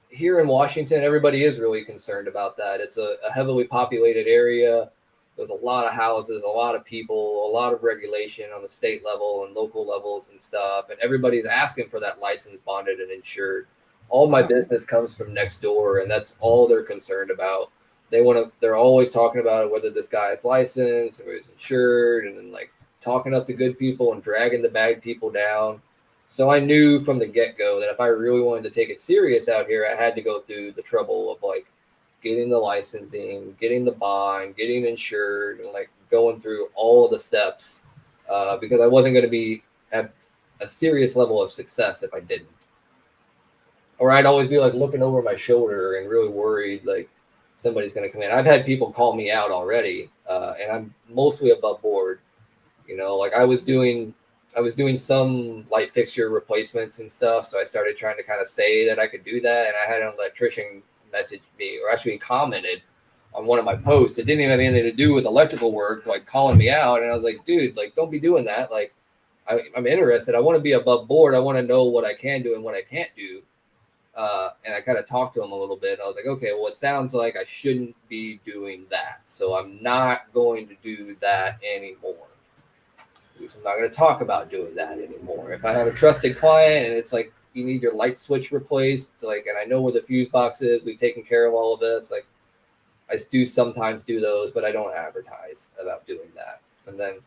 here in Washington, everybody is really concerned about that. It's a heavily populated area. There's a lot of houses, a lot of people, a lot of regulation on the state level and local levels and stuff. And everybody's asking for that license, bonded, and insured. All my business comes from next door, and that's all they're concerned about. They're always talking about whether this guy is licensed or is insured, and then like talking up the good people and dragging the bad people down. So I knew from the get-go that if I really wanted to take it serious out here, I had to go through the trouble of like getting the licensing, getting the bond, getting insured, and like going through all of the steps because I wasn't going to be at a serious level of success if I didn't. Or I'd always be like looking over my shoulder and really worried like somebody's going to come in. I've had people call me out already, and I'm mostly above board. Like I was doing some light fixture replacements and stuff. So I started trying to kind of say that I could do that. And I had an electrician message me, or actually commented on one of my posts. It didn't even have anything to do with electrical work, like calling me out. And I was like, dude, like, don't be doing that. Like, I'm interested. I want to be above board. I want to know what I can do and what I can't do. And I kind of talked to him a little bit. I was like, okay, well, it sounds like I shouldn't be doing that. So I'm not going to do that anymore. I'm not going to talk about doing that anymore. If I have a trusted client and it's like you need your light switch replaced, like, and I know where the fuse box is, we've taken care of all of this. Like, I do sometimes do those, but I don't advertise about doing that. And then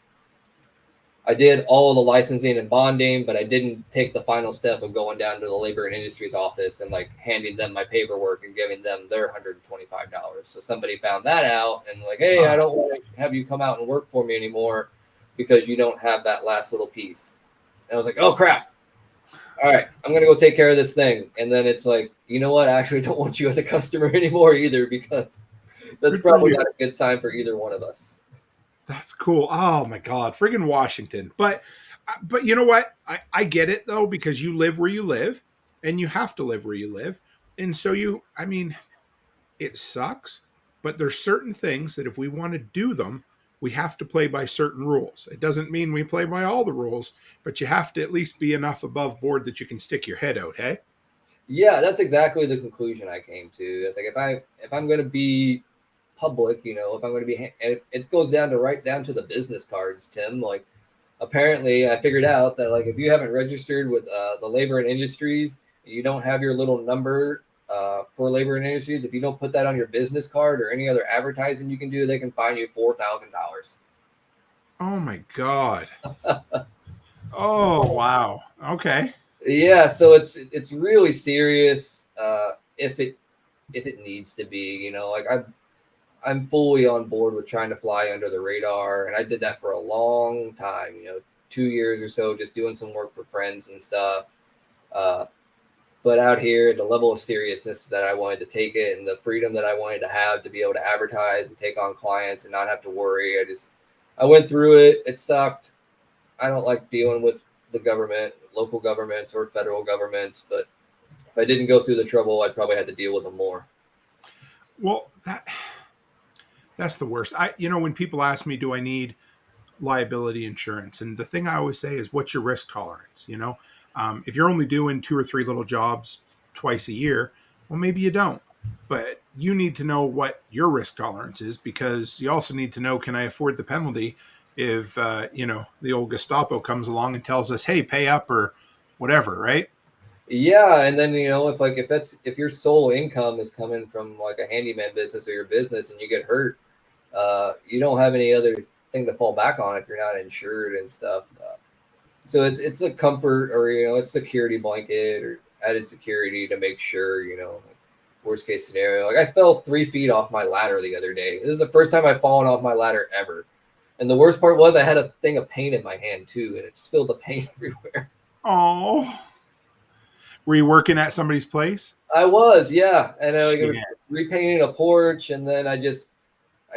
I did all the licensing and bonding, but I didn't take the final step of going down to the Labor and Industries office and like handing them my paperwork and giving them their $125. So somebody found that out and like, hey, I don't want to have you come out and work for me anymore because you don't have that last little piece. And I was like, oh crap. All right, I'm going to go take care of this thing. And then it's like, you know what? I actually don't want you as a customer anymore either, because that's probably not a good sign for either one of us. That's cool. Oh my God, friggin' Washington. But you know what? I get it though, because you live where you live and you have to live where you live. And so it sucks, but there's certain things that if we want to do them, we have to play by certain rules. It doesn't mean we play by all the rules, but you have to at least be enough above board that you can stick your head out, hey? Yeah, that's exactly the conclusion I came to. It's like if I'm going to be public, if I'm going to be, and it goes down to right down to the business cards, Tim. Like, apparently, I figured out that like if you haven't registered with the Labor and Industries, you don't have your little number for Labor and Industries. If you don't put that on your business card or any other advertising you can do, they can fine you $4,000. Oh my God. Oh wow. Okay. Yeah, so it's really serious if it needs to be. Like I'm fully on board with trying to fly under the radar, and I did that for a long time. 2 years or so, just doing some work for friends and stuff. But out here, the level of seriousness that I wanted to take it and the freedom that I wanted to have to be able to advertise and take on clients and not have to worry. I went through it. It sucked. I don't like dealing with the government, local governments or federal governments, but if I didn't go through the trouble, I'd probably have to deal with them more. Well, that's the worst. When people ask me, do I need liability insurance? And the thing I always say is, what's your risk tolerance? If you're only doing 2 or 3 little jobs twice a year, well, maybe you don't. But you need to know what your risk tolerance is, because you also need to know, can I afford the penalty if, the old Gestapo comes along and tells us, hey, pay up or whatever, right? Yeah, and then if your sole income is coming from like a handyman business or your business and you get hurt, you don't have any other thing to fall back on if you're not insured and stuff. So it's a comfort, or it's security blanket or added security to make sure, worst case scenario. Like I fell 3 feet off my ladder the other day. This is the first time I've fallen off my ladder ever. And the worst part was I had a thing of paint in my hand too, and it spilled the paint everywhere. Oh, were you working at somebody's place? I was, yeah. And I was Shit. repainting a porch, and then I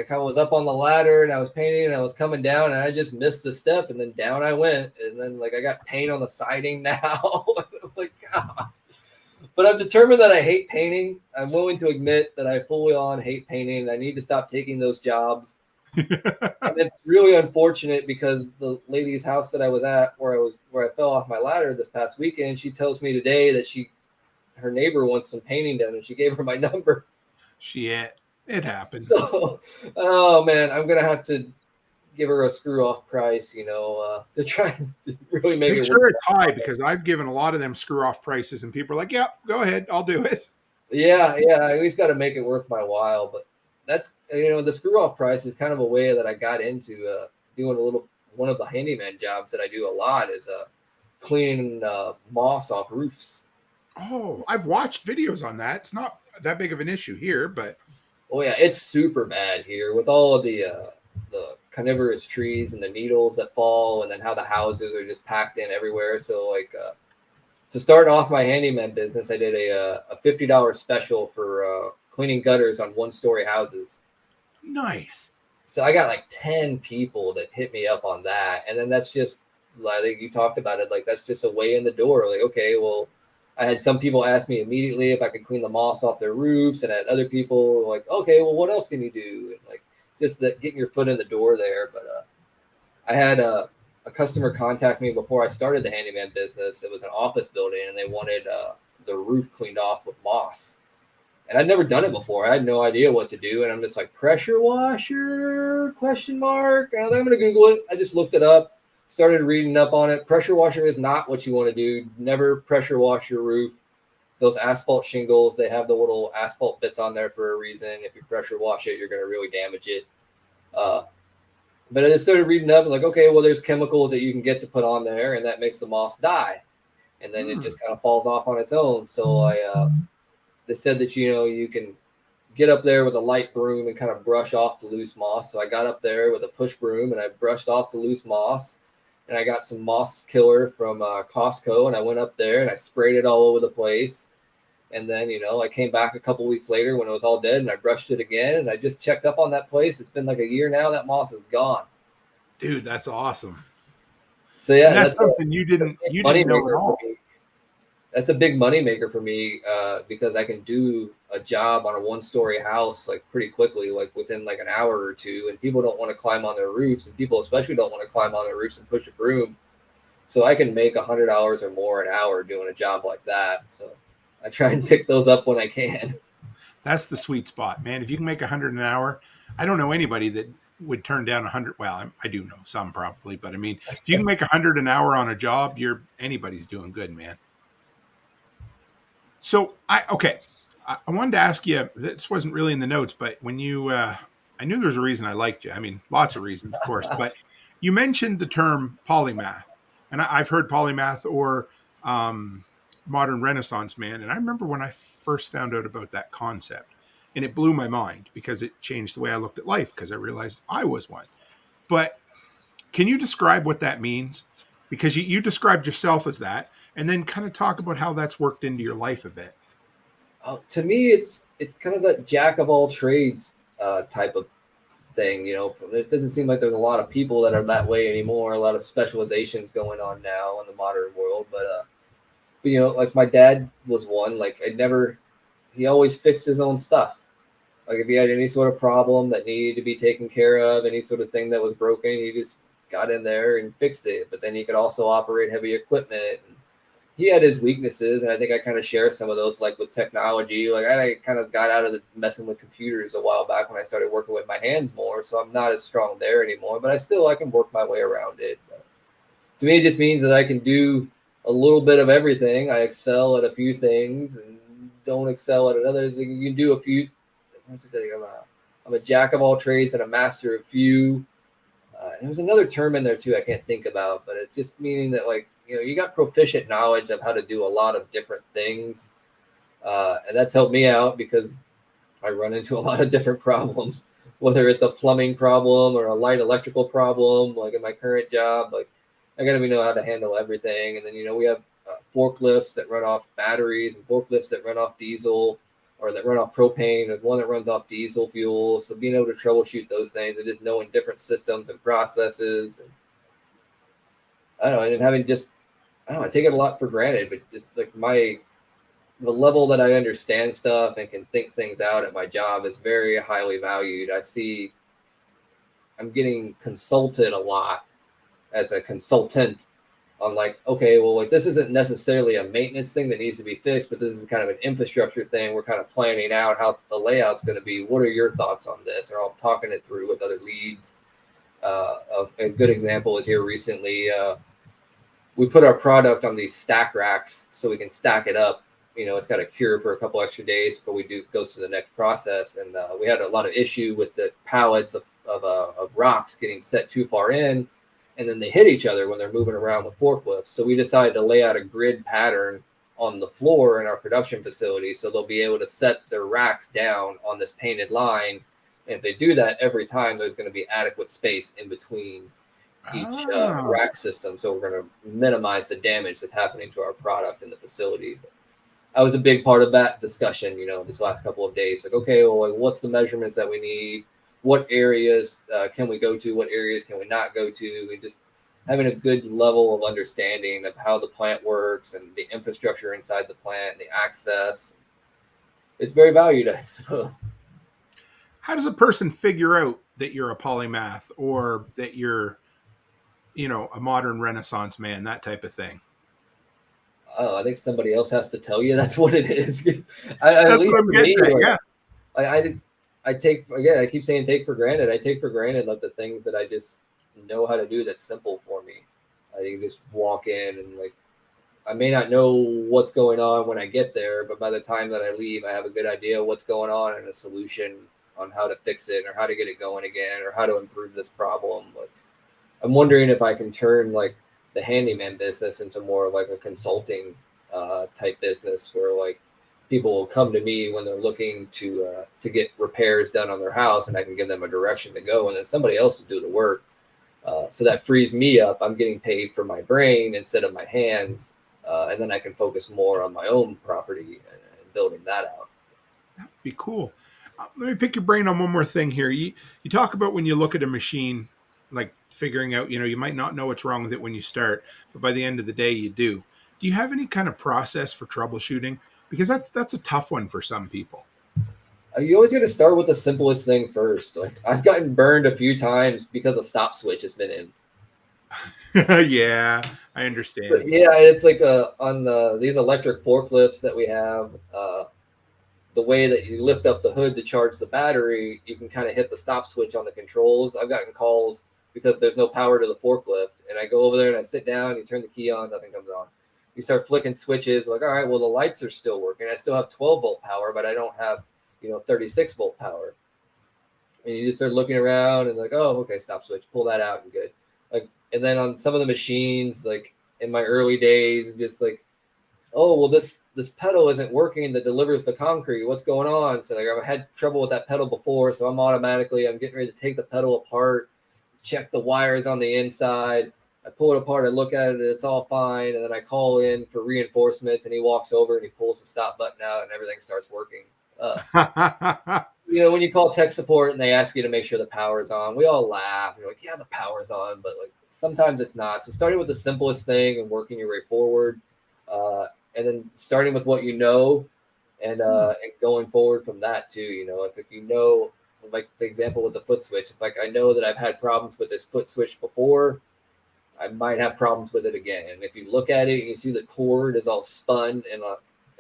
kind of was up on the ladder and I was painting and I was coming down and I just missed a step and then down I went. And then like I got paint on the siding now. Like, God. But I'm determined that I hate painting. I'm willing to admit that I fully on hate painting. I need to stop taking those jobs. And it's really unfortunate because the lady's house that I was at where I fell off my ladder this past weekend, she tells me today that her neighbor wants some painting done and she gave her my number. Shit. It happens. So, oh man, I'm gonna have to give her a screw off price, to try and really make it sure work. it's high because I've given a lot of them screw off prices and people are like, "Yeah, go ahead, I'll do it." Yeah, I always got to make it worth my while. But that's the screw off price is kind of a way that I got into doing one of the handyman jobs that I do a lot is cleaning moss off roofs. Oh, I've watched videos on that. It's not that big of an issue here, but oh yeah, it's super bad here with all of the carnivorous trees and the needles that fall, and then how the houses are just packed in everywhere. So like to start off my handyman business, I did a $50 special for cleaning gutters on 1-story houses. Nice. So I got like 10 people that hit me up on that, and then that's just like you talked about it. Like that's just a way in the door. Like okay, well. I had some people ask me immediately if I could clean the moss off their roofs, and I had other people like, okay, well, what else can you do? And like just getting your foot in the door there. But I had a customer contact me before I started the handyman business. It was an office building, and they wanted the roof cleaned off with moss. And I'd never done it before. I had no idea what to do, and I'm just like, pressure washer? Question mark. And I'm going to Google it. I just looked it up. Started reading up on it. Pressure washer is not what you want to do. Never pressure wash your roof. Those asphalt shingles, they have the little asphalt bits on there for a reason. If you pressure wash it, you're going to really damage it. But I just started reading up and like, okay, well, there's chemicals that you can get to put on there, and that makes the moss die. And then it just kind of falls off on its own. So they said that, you can get up there with a light broom and kind of brush off the loose moss. So I got up there with a push broom and I brushed off the loose moss. And I got some moss killer from Costco, and I went up there and I sprayed it all over the place. And then, I came back a couple weeks later when it was all dead, and I brushed it again, and I just checked up on that place. It's been like a year now. That moss is gone. Dude, that's awesome. So yeah, that's something you didn't know at all. That's a big money maker for me because I can do a job on a 1-story house like pretty quickly, like within like an hour or two. And people don't want to climb on their roofs, and people especially don't want to climb on their roofs and push a broom. So I can make $100 or more an hour doing a job like that. So I try and pick those up when I can. That's the sweet spot, man. If you can make $100 an hour, I don't know anybody that would turn down 100. Well, I do know some probably, but I mean, if you can make $100 an hour on a job, anybody's doing good, man. So I wanted to ask you, this wasn't really in the notes, but when you, I knew there's a reason I liked you. I mean, lots of reasons, of course, but you mentioned the term polymath, and I've heard polymath or modern Renaissance man. And I remember when I first found out about that concept, and it blew my mind because it changed the way I looked at life because I realized I was one. But can you describe what that means? Because you described yourself as that, and then kind of talk about how that's worked into your life a bit. To me, it's kind of that jack of all trades type of thing. It doesn't seem like there's a lot of people that are that way anymore. A lot of specializations going on now in the modern world. But like my dad was one. Like he always fixed his own stuff. Like if he had any sort of problem that needed to be taken care of, any sort of thing that was broken, he just got in there and fixed it. But then he could also operate heavy equipment. And he had his weaknesses, and I think I kind of share some of those, like with technology. Like I kind of got out of the messing with computers a while back when I started working with my hands more, so I'm not as strong there anymore. But I can work my way around it. But to me, it just means that I can do a little bit of everything. I excel at a few things and don't excel at others. You can do a few. I'm a jack of all trades and a master of few. There was another term in there too I can't think about, but it's just meaning that, like, you know, you got proficient knowledge of how to do a lot of different things. And that's helped me out because I run into a lot of different problems, whether it's a plumbing problem or a light electrical problem, like in my current job. Like, I got to know how to handle everything. And then, you know, we have forklifts that run off batteries and forklifts that run off diesel or that run off propane, and one that runs off diesel fuel. So being able to troubleshoot those things and just knowing different systems and processes. And I don't know, and having just, I don't know, I take it a lot for granted, but just like the level that I understand stuff and can think things out at my job is very highly valued. I'm getting consulted a lot as a consultant on, like, okay, well, like, this isn't necessarily a maintenance thing that needs to be fixed, but this is kind of an infrastructure thing. We're kind of planning out how the layout's going to be. What are your thoughts on this? Or I'm talking it through with other leads. Of a good example is here recently. We put our product on these stack racks so we can stack it up. You know, it's got to cure for a couple extra days before goes to the next process. And we had a lot of issue with the pallets of rocks getting set too far in, and then they hit each other when they're moving around with forklifts. So we decided to lay out a grid pattern on the floor in our production facility so they'll be able to set their racks down on this painted line. And if they do that every time, there's going to be adequate space in between each rack system. So we're going to minimize the damage that's happening to our product in the facility. But I was a big part of that discussion, you know, this last couple of days. Like, okay, well, like, what's the measurements that we need? What areas can we go to? What areas can we not go to? And just having a good level of understanding of how the plant works and the infrastructure inside the plant, the access. It's very valued, I suppose. How does a person figure out that you're a polymath or that you're, you know, a modern Renaissance man, that type of thing? Oh, I think somebody else has to tell you that's what it is. That's what I'm getting at, yeah. I take, again, I keep saying take for granted. I take for granted like the things that I just know how to do that's simple for me. I can just walk in and, like, I may not know what's going on when I get there, but by the time that I leave, I have a good idea of what's going on and a solution on how to fix it or how to get it going again or how to improve this problem. But I'm wondering if I can turn, like, the handyman business into more like a consulting type business where, like, people will come to me when they're looking to get repairs done on their house, and I can give them a direction to go, and then somebody else will do the work. So that frees me up. I'm getting paid for my brain instead of my hands, and then I can focus more on my own property and building that out. That'd be cool. Let me pick your brain on one more thing here. You talk about when you look at a machine, like figuring out, you know, you might not know what's wrong with it when you start, but by the end of the day you do. Do you have any kind of process for troubleshooting? Because that's a tough one for some people. You always got to start with the simplest thing first. Like, I've gotten burned a few times because a stop switch has been in. Yeah, I understand. But yeah, it's like on these electric forklifts that we have, the way that you lift up the hood to charge the battery, you can kind of hit the stop switch on the controls. I've gotten calls because there's no power to the forklift, and I go over there and I sit down, you turn the key on, nothing comes on. You start flicking switches, like, all right, well, the lights are still working. I still have 12-volt power, but I don't have, 36-volt power. And you just start looking around and like, oh, okay, stop switch, pull that out and good. Like, and then on some of the machines, like in my early days, just like, oh, well, this pedal isn't working that delivers the concrete. What's going on? So, like, I've had trouble with that pedal before, so I'm getting ready to take the pedal apart, check the wires on the inside. I pull it apart, I look at it, and it's all fine. And then I call in for reinforcements, and he walks over and he pulls the stop button out, and everything starts working. When you call tech support and they ask you to make sure the power's on, we all laugh. You're like, yeah, the power's on, but like sometimes it's not. So starting with the simplest thing and working your way forward, and then starting with what you know, and going forward from that too. If you know, like the example with the foot switch, if like I know that I've had problems with this foot switch before, I might have problems with it again. And if you look at it and you see the cord is all spun in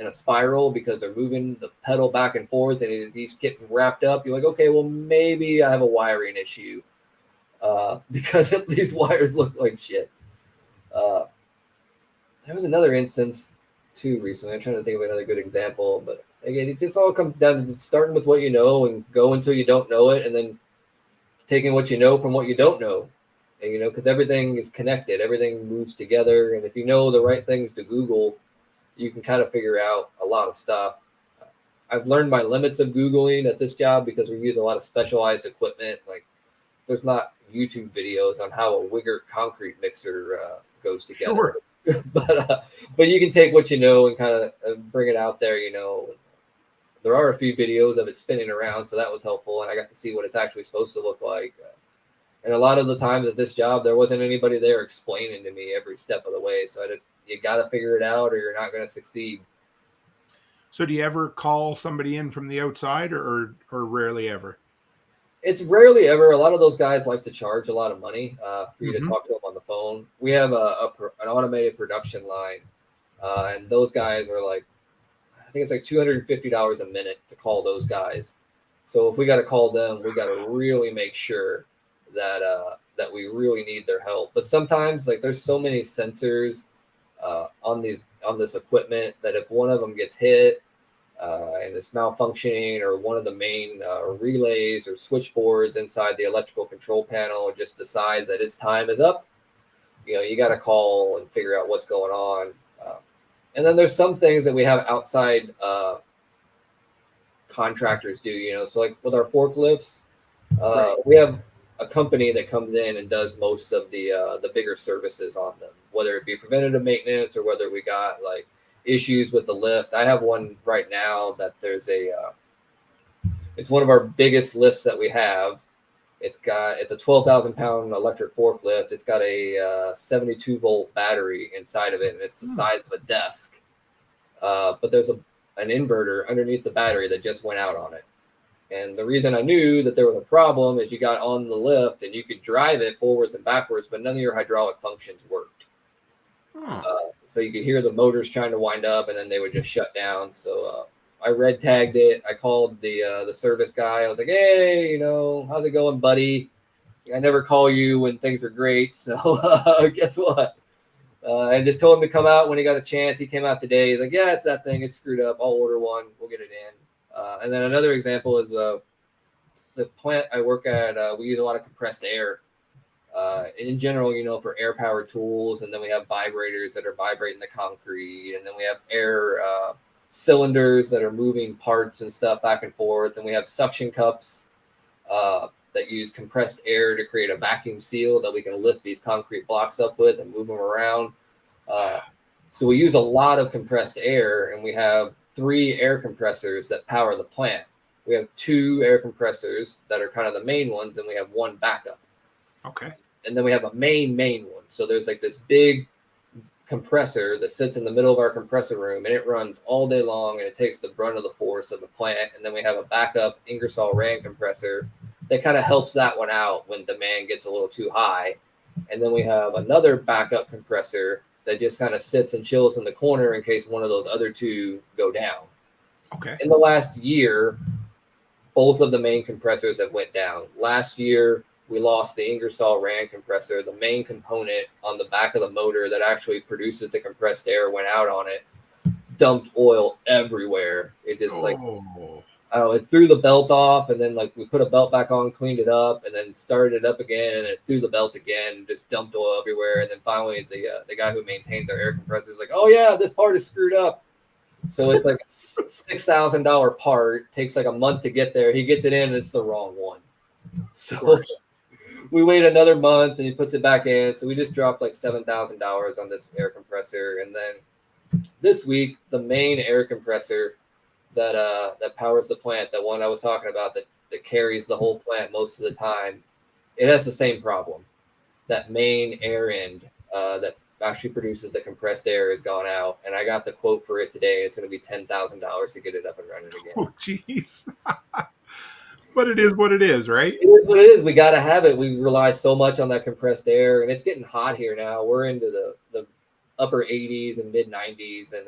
a spiral because they're moving the pedal back and forth and it keeps getting wrapped up, you're like, okay, well, maybe I have a wiring issue because these wires look like shit. There was another instance too recently. I'm trying to think of another good example, but again, it just all comes down to starting with what you know and go until you don't know it, and then taking what you know from what you don't know. and, you know, because everything is connected, everything moves together. And if you know the right things to Google, you can kind of figure out a lot of stuff. I've learned my limits of Googling at this job because we use a lot of specialized equipment. Like there's not YouTube videos on how a Wigger concrete mixer goes together. Sure. but you can take what you know and kind of bring it out there, you know. There are a few videos of it spinning around, so that was helpful, and I got to see what it's actually supposed to look like. And a lot of the times at this job, there wasn't anybody there explaining to me every step of the way, so you got to figure it out or you're not going to succeed. So do you ever call somebody in from the outside or rarely ever? It's rarely ever. A lot of those guys like to charge a lot of money for you to talk to them on the phone. We have an automated production line, and those guys are like, I think it's like $250 a minute to call those guys. So if we got to call them, we got to really make sure that we really need their help. But sometimes, like, there's so many sensors on this equipment that if one of them gets hit and it's malfunctioning, or one of the main relays or switchboards inside the electrical control panel just decides that its time is up, you know, you got to call and figure out what's going on. And then there's some things that we have outside contractors do, you know. So like with our forklifts, we have a company that comes in and does most of the bigger services on them, whether it be preventative maintenance or whether we got like issues with the lift. I have one right now that it's one of our biggest lifts that we have. It's a 12,000-pound electric forklift. It's got a 72-volt battery inside of it, and it's the size of a desk. But there's an inverter underneath the battery that just went out on it. And the reason I knew that there was a problem is you got on the lift and you could drive it forwards and backwards, but none of your hydraulic functions worked. So you could hear the motors trying to wind up, and then they would just shut down. So I red tagged it. I called the service guy. I was like, hey, you know, how's it going, buddy? I never call you when things are great. So guess what? I just told him to come out when he got a chance. He came out today. He's like, yeah, it's that thing. It's screwed up. I'll order one. We'll get it in. And then another example is the plant I work at. We use a lot of compressed air. In general, you know, for air power tools. And then we have vibrators that are vibrating the concrete. And then we have air cylinders that are moving parts and stuff back and forth. And we have suction cups that use compressed air to create a vacuum seal that we can lift these concrete blocks up with and move them around. So we use a lot of compressed air, and we have 3 air compressors that power the plant. We have 2 air compressors that are kind of the main ones, and we have 1 backup. Okay. And then we have a main one. So there's like this big compressor that sits in the middle of our compressor room, and it runs all day long, and it takes the brunt of the force of the plant. And then we have a backup Ingersoll Rand compressor that kind of helps that one out when demand gets a little too high. And then we have another backup compressor that just kind of sits and chills in the corner in case one of those other 2 go down. Okay. In the last year, both of the main compressors have went down. Last year, we lost the Ingersoll Rand compressor. The main component on the back of the motor that actually produces the compressed air went out on it, dumped oil everywhere. It just I don't know, it threw the belt off, and then like we put a belt back on, cleaned it up, and then started it up again, and it threw the belt again, and just dumped oil everywhere. And then finally the guy who maintains our air compressor is like, oh yeah, this part is screwed up. So it's like a $6,000 part, takes like a month to get there. He gets it in, and it's the wrong one. So we wait another month, and he puts it back in. So we just dropped like $7,000 on this air compressor. And then this week, the main air compressor that powers the plant, that one I was talking about that carries the whole plant most of the time, it has the same problem. That main air end that actually produces the compressed air has gone out, and I got the quote for it today. It's going to be $10,000 to get it up and running again. Oh, jeez. But it is what it is, right? It is what it is. We got to have it. We rely so much on that compressed air, and it's getting hot here now. We're into the upper 80s and mid 90s. And,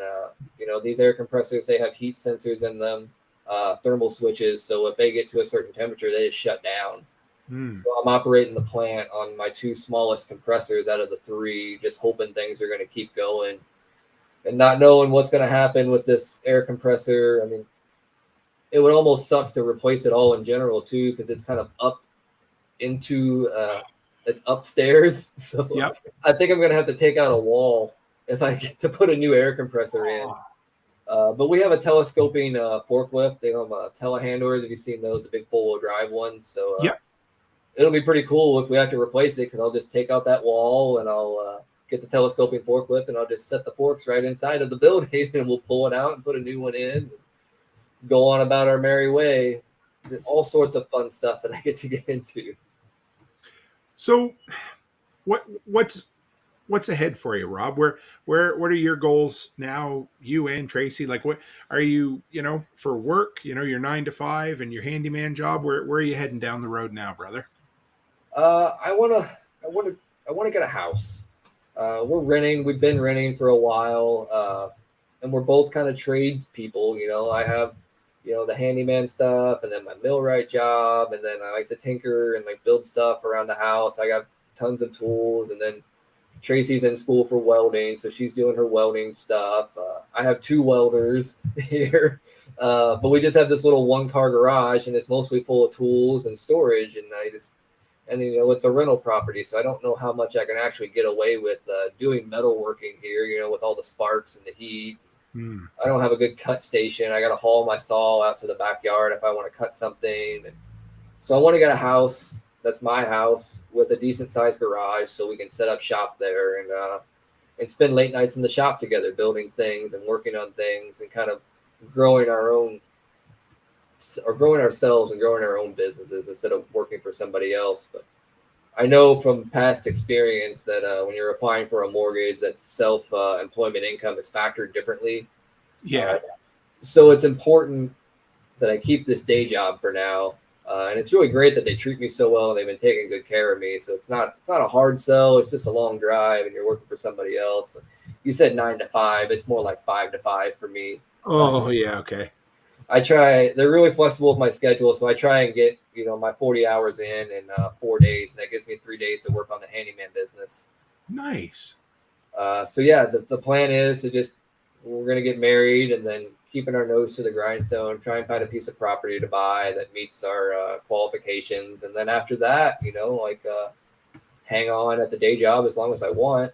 you know, these air compressors, they have heat sensors in them, thermal switches. So if they get to a certain temperature, they just shut down. So I'm operating the plant on my 2 smallest compressors out of the 3, just hoping things are going to keep going and not knowing what's going to happen with this air compressor. I mean, it would almost suck to replace it all in general too, because it's kind of up into it's upstairs. So Yep. I think I'm going to have to take out a wall if I get to put a new air compressor in. But we have a telescoping forklift. They have telehandlers. Have you seen those? The big four-wheel drive ones. So Yep. It'll be pretty cool if we have to replace it, because I'll just take out that wall and I'll get the telescoping forklift and I'll just set the forks right inside of the building and we'll pull it out and put a new one in. Go on about our merry way. All sorts of fun stuff that I get to get into. So, what's ahead for you, Rob? What are your goals now? You and Tracy, like, what are you? For work, your 9 to 5 and your handyman job. Where are you heading down the road now, brother? I wanna get a house. We're renting. We've been renting for a while, and we're both kind of trades people. I have, the handyman stuff, and then my millwright job, and then I like to tinker and like build stuff around the house. I got tons of tools, and then Tracy's in school for welding, so she's doing her welding stuff. I have 2 welders here, but we just have this little 1-car garage, and it's mostly full of tools and storage. And it's a rental property, so I don't know how much I can actually get away with doing metalworking here. With all the sparks and the heat. I don't have a good cut station. I got to haul my saw out to the backyard if I want to cut something. And so I want to get a house that's my house with a decent sized garage, so we can set up shop there and spend late nights in the shop together, building things and working on things and kind of growing ourselves and growing our own businesses instead of working for somebody else. But I know from past experience that when you're applying for a mortgage, that self-employment income is factored differently. Yeah. So it's important that I keep this day job for now. And it's really great that they treat me so well and they've been taking good care of me. So it's not a hard sell. It's just a long drive and you're working for somebody else. You said 9 to 5. It's more like 5 to 5 for me. Oh, yeah. Okay. They're really flexible with my schedule. So I try and get, my 40 hours in 4 days. And that gives me 3 days to work on the handyman business. Nice. So yeah, the plan is we're going to get married and then keeping our nose to the grindstone, try and find a piece of property to buy that meets our qualifications. And then after that, hang on at the day job as long as I want,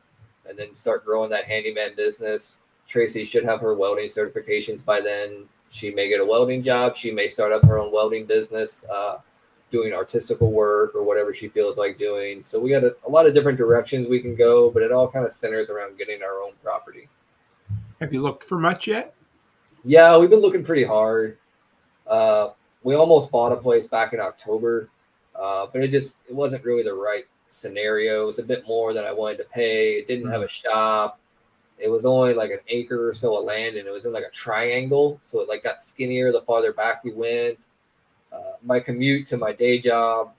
and then start growing that handyman business. Tracy should have her welding certifications by then. She may get a welding job. She may start up her own welding business, doing artistical work or whatever she feels like doing. So we got a lot of different directions we can go, but it all kind of centers around getting our own property. Have you looked for much yet? Yeah, we've been looking pretty hard. We almost bought a place back in October, but it wasn't really the right scenario. It was a bit more than I wanted to pay. It didn't have a shop. It was only like an acre or so of land, and it was in like a triangle. So it got skinnier the farther back we went. My commute to my day job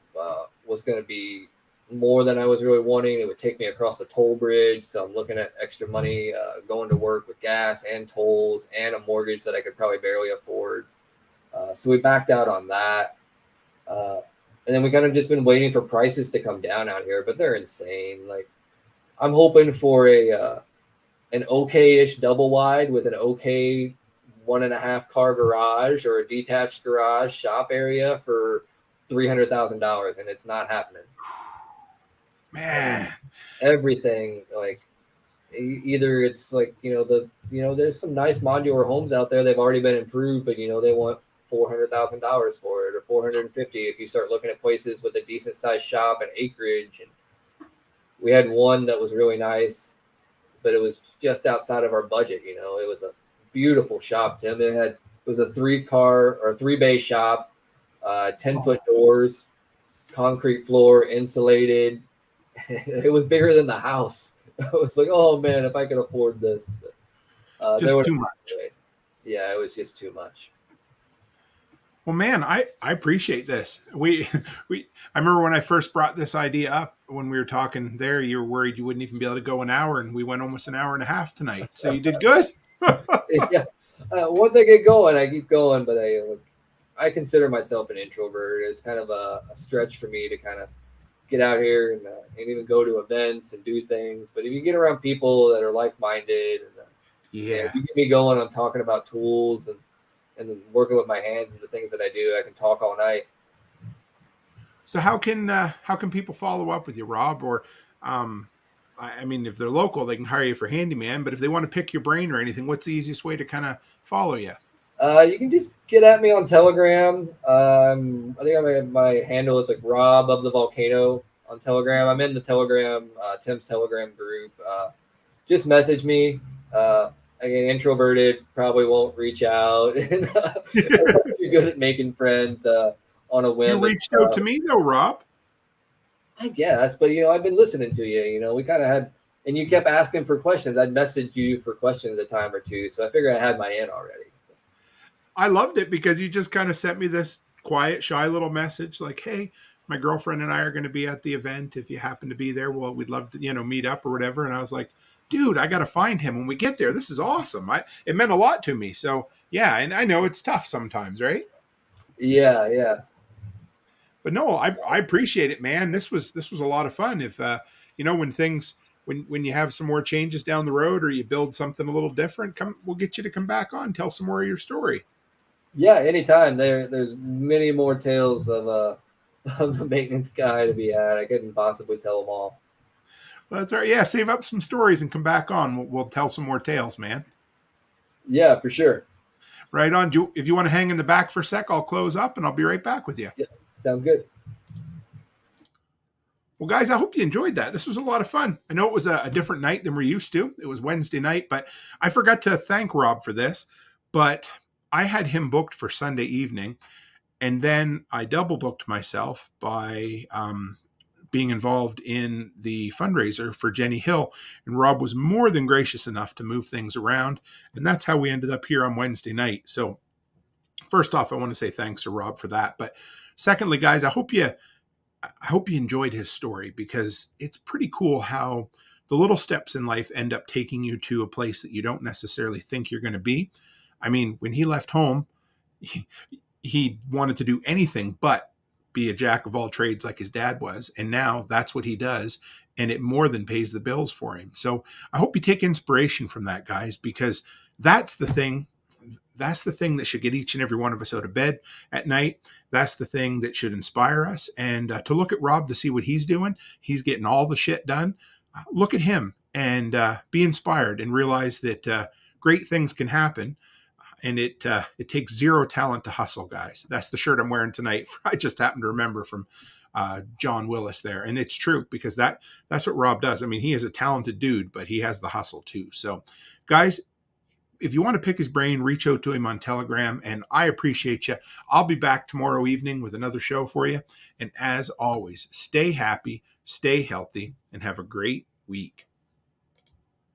was going to be more than I was really wanting. It would take me across the toll bridge. So I'm looking at extra money going to work with gas and tolls and a mortgage that I could probably barely afford. So we backed out on that. And then we kind of just been waiting for prices to come down out here, but they're insane. I'm hoping for an okay-ish double wide with an okay 1.5 car garage or a detached garage shop area for $300,000, and it's not happening. Man, everything either it's there's some nice modular homes out there. They've already been improved, but they want $400,000 for it, or $450,000 if you start looking at places with a decent sized shop and acreage. And we had one that was really nice, but it was just outside of our budget. It was a beautiful shop, Tim. It was a 3-bay shop, 10-foot doors, concrete floor, insulated. It was bigger than the house. I was like, oh man, if I could afford this. But, just too much. Yeah, it was just too much. Well, man, I appreciate this. I remember when I first brought this idea up when we were talking there, you were worried you wouldn't even be able to go an hour, and we went almost an hour and a half tonight. So you did good. Yeah. Once I get going, I keep going, but I consider myself an introvert. It's kind of a stretch for me to kind of get out here and even go to events and do things. But if you get around people that are like-minded, and if you get me going on talking about tools and then working with my hands and the things that I do, I can talk all night. So how can people follow up with you, Rob? Or, I mean, if they're local, they can hire you for handyman. But if they want to pick your brain or anything, what's the easiest way to kind of follow you? You can just get at me on Telegram. I think my handle is like Rob of the Volcano on Telegram. I'm in the Telegram, Tim's Telegram group. Just message me. Again, introverted, probably won't reach out. And you're good at making friends on a whim. You reached out to me though, Rob. I guess, but I've been listening to you. We kind of had, and you kept asking for questions. I'd message you for questions a time or two, so I figured I had my in already. I loved it because you just kind of sent me this quiet, shy little message like, hey, my girlfriend and I are going to be at the event. If you happen to be there, well, we'd love to, meet up or whatever. And I was like, dude, I got to find him when we get there. This is awesome. It meant a lot to me. So yeah. And I know it's tough sometimes, right? Yeah. Yeah. But no, I appreciate it, man. This was a lot of fun. If, when you have some more changes down the road or you build something a little different, we'll get you to come back on, tell some more of your story. Yeah, anytime. There's many more tales of the maintenance guy to be had. I couldn't possibly tell them all. Well, that's all right. Yeah, save up some stories and come back on. We'll tell some more tales, man. Yeah, for sure. Right on. If you want to hang in the back for a sec, I'll close up and I'll be right back with you. Yeah, sounds good. Well, guys, I hope you enjoyed that. This was a lot of fun. I know it was a different night than we're used to. It was Wednesday night, but I forgot to thank Rob for this. But I had him booked for Sunday evening, and then I double booked myself by being involved in the fundraiser for Jenny Hill. And Rob was more than gracious enough to move things around. And that's how we ended up here on Wednesday night. So first off, I want to say thanks to Rob for that. But secondly, guys, I hope you enjoyed his story, because it's pretty cool how the little steps in life end up taking you to a place that you don't necessarily think you're going to be. I mean, when he left home, he wanted to do anything but be a jack of all trades like his dad was. And now that's what he does. And it more than pays the bills for him. So I hope you take inspiration from that, guys, because that's the thing. That's the thing that should get each and every one of us out of bed at night. That's the thing that should inspire us. And to look at Rob, to see what he's doing, he's getting all the shit done. Look at him and be inspired and realize that great things can happen. And it takes zero talent to hustle, guys. That's the shirt I'm wearing tonight. I just happened to remember from John Willis there. And it's true, because that's what Rob does. I mean, he is a talented dude, but he has the hustle too. So, guys, if you want to pick his brain, reach out to him on Telegram, and I appreciate you. I'll be back tomorrow evening with another show for you. And as always, stay happy, stay healthy, and have a great week.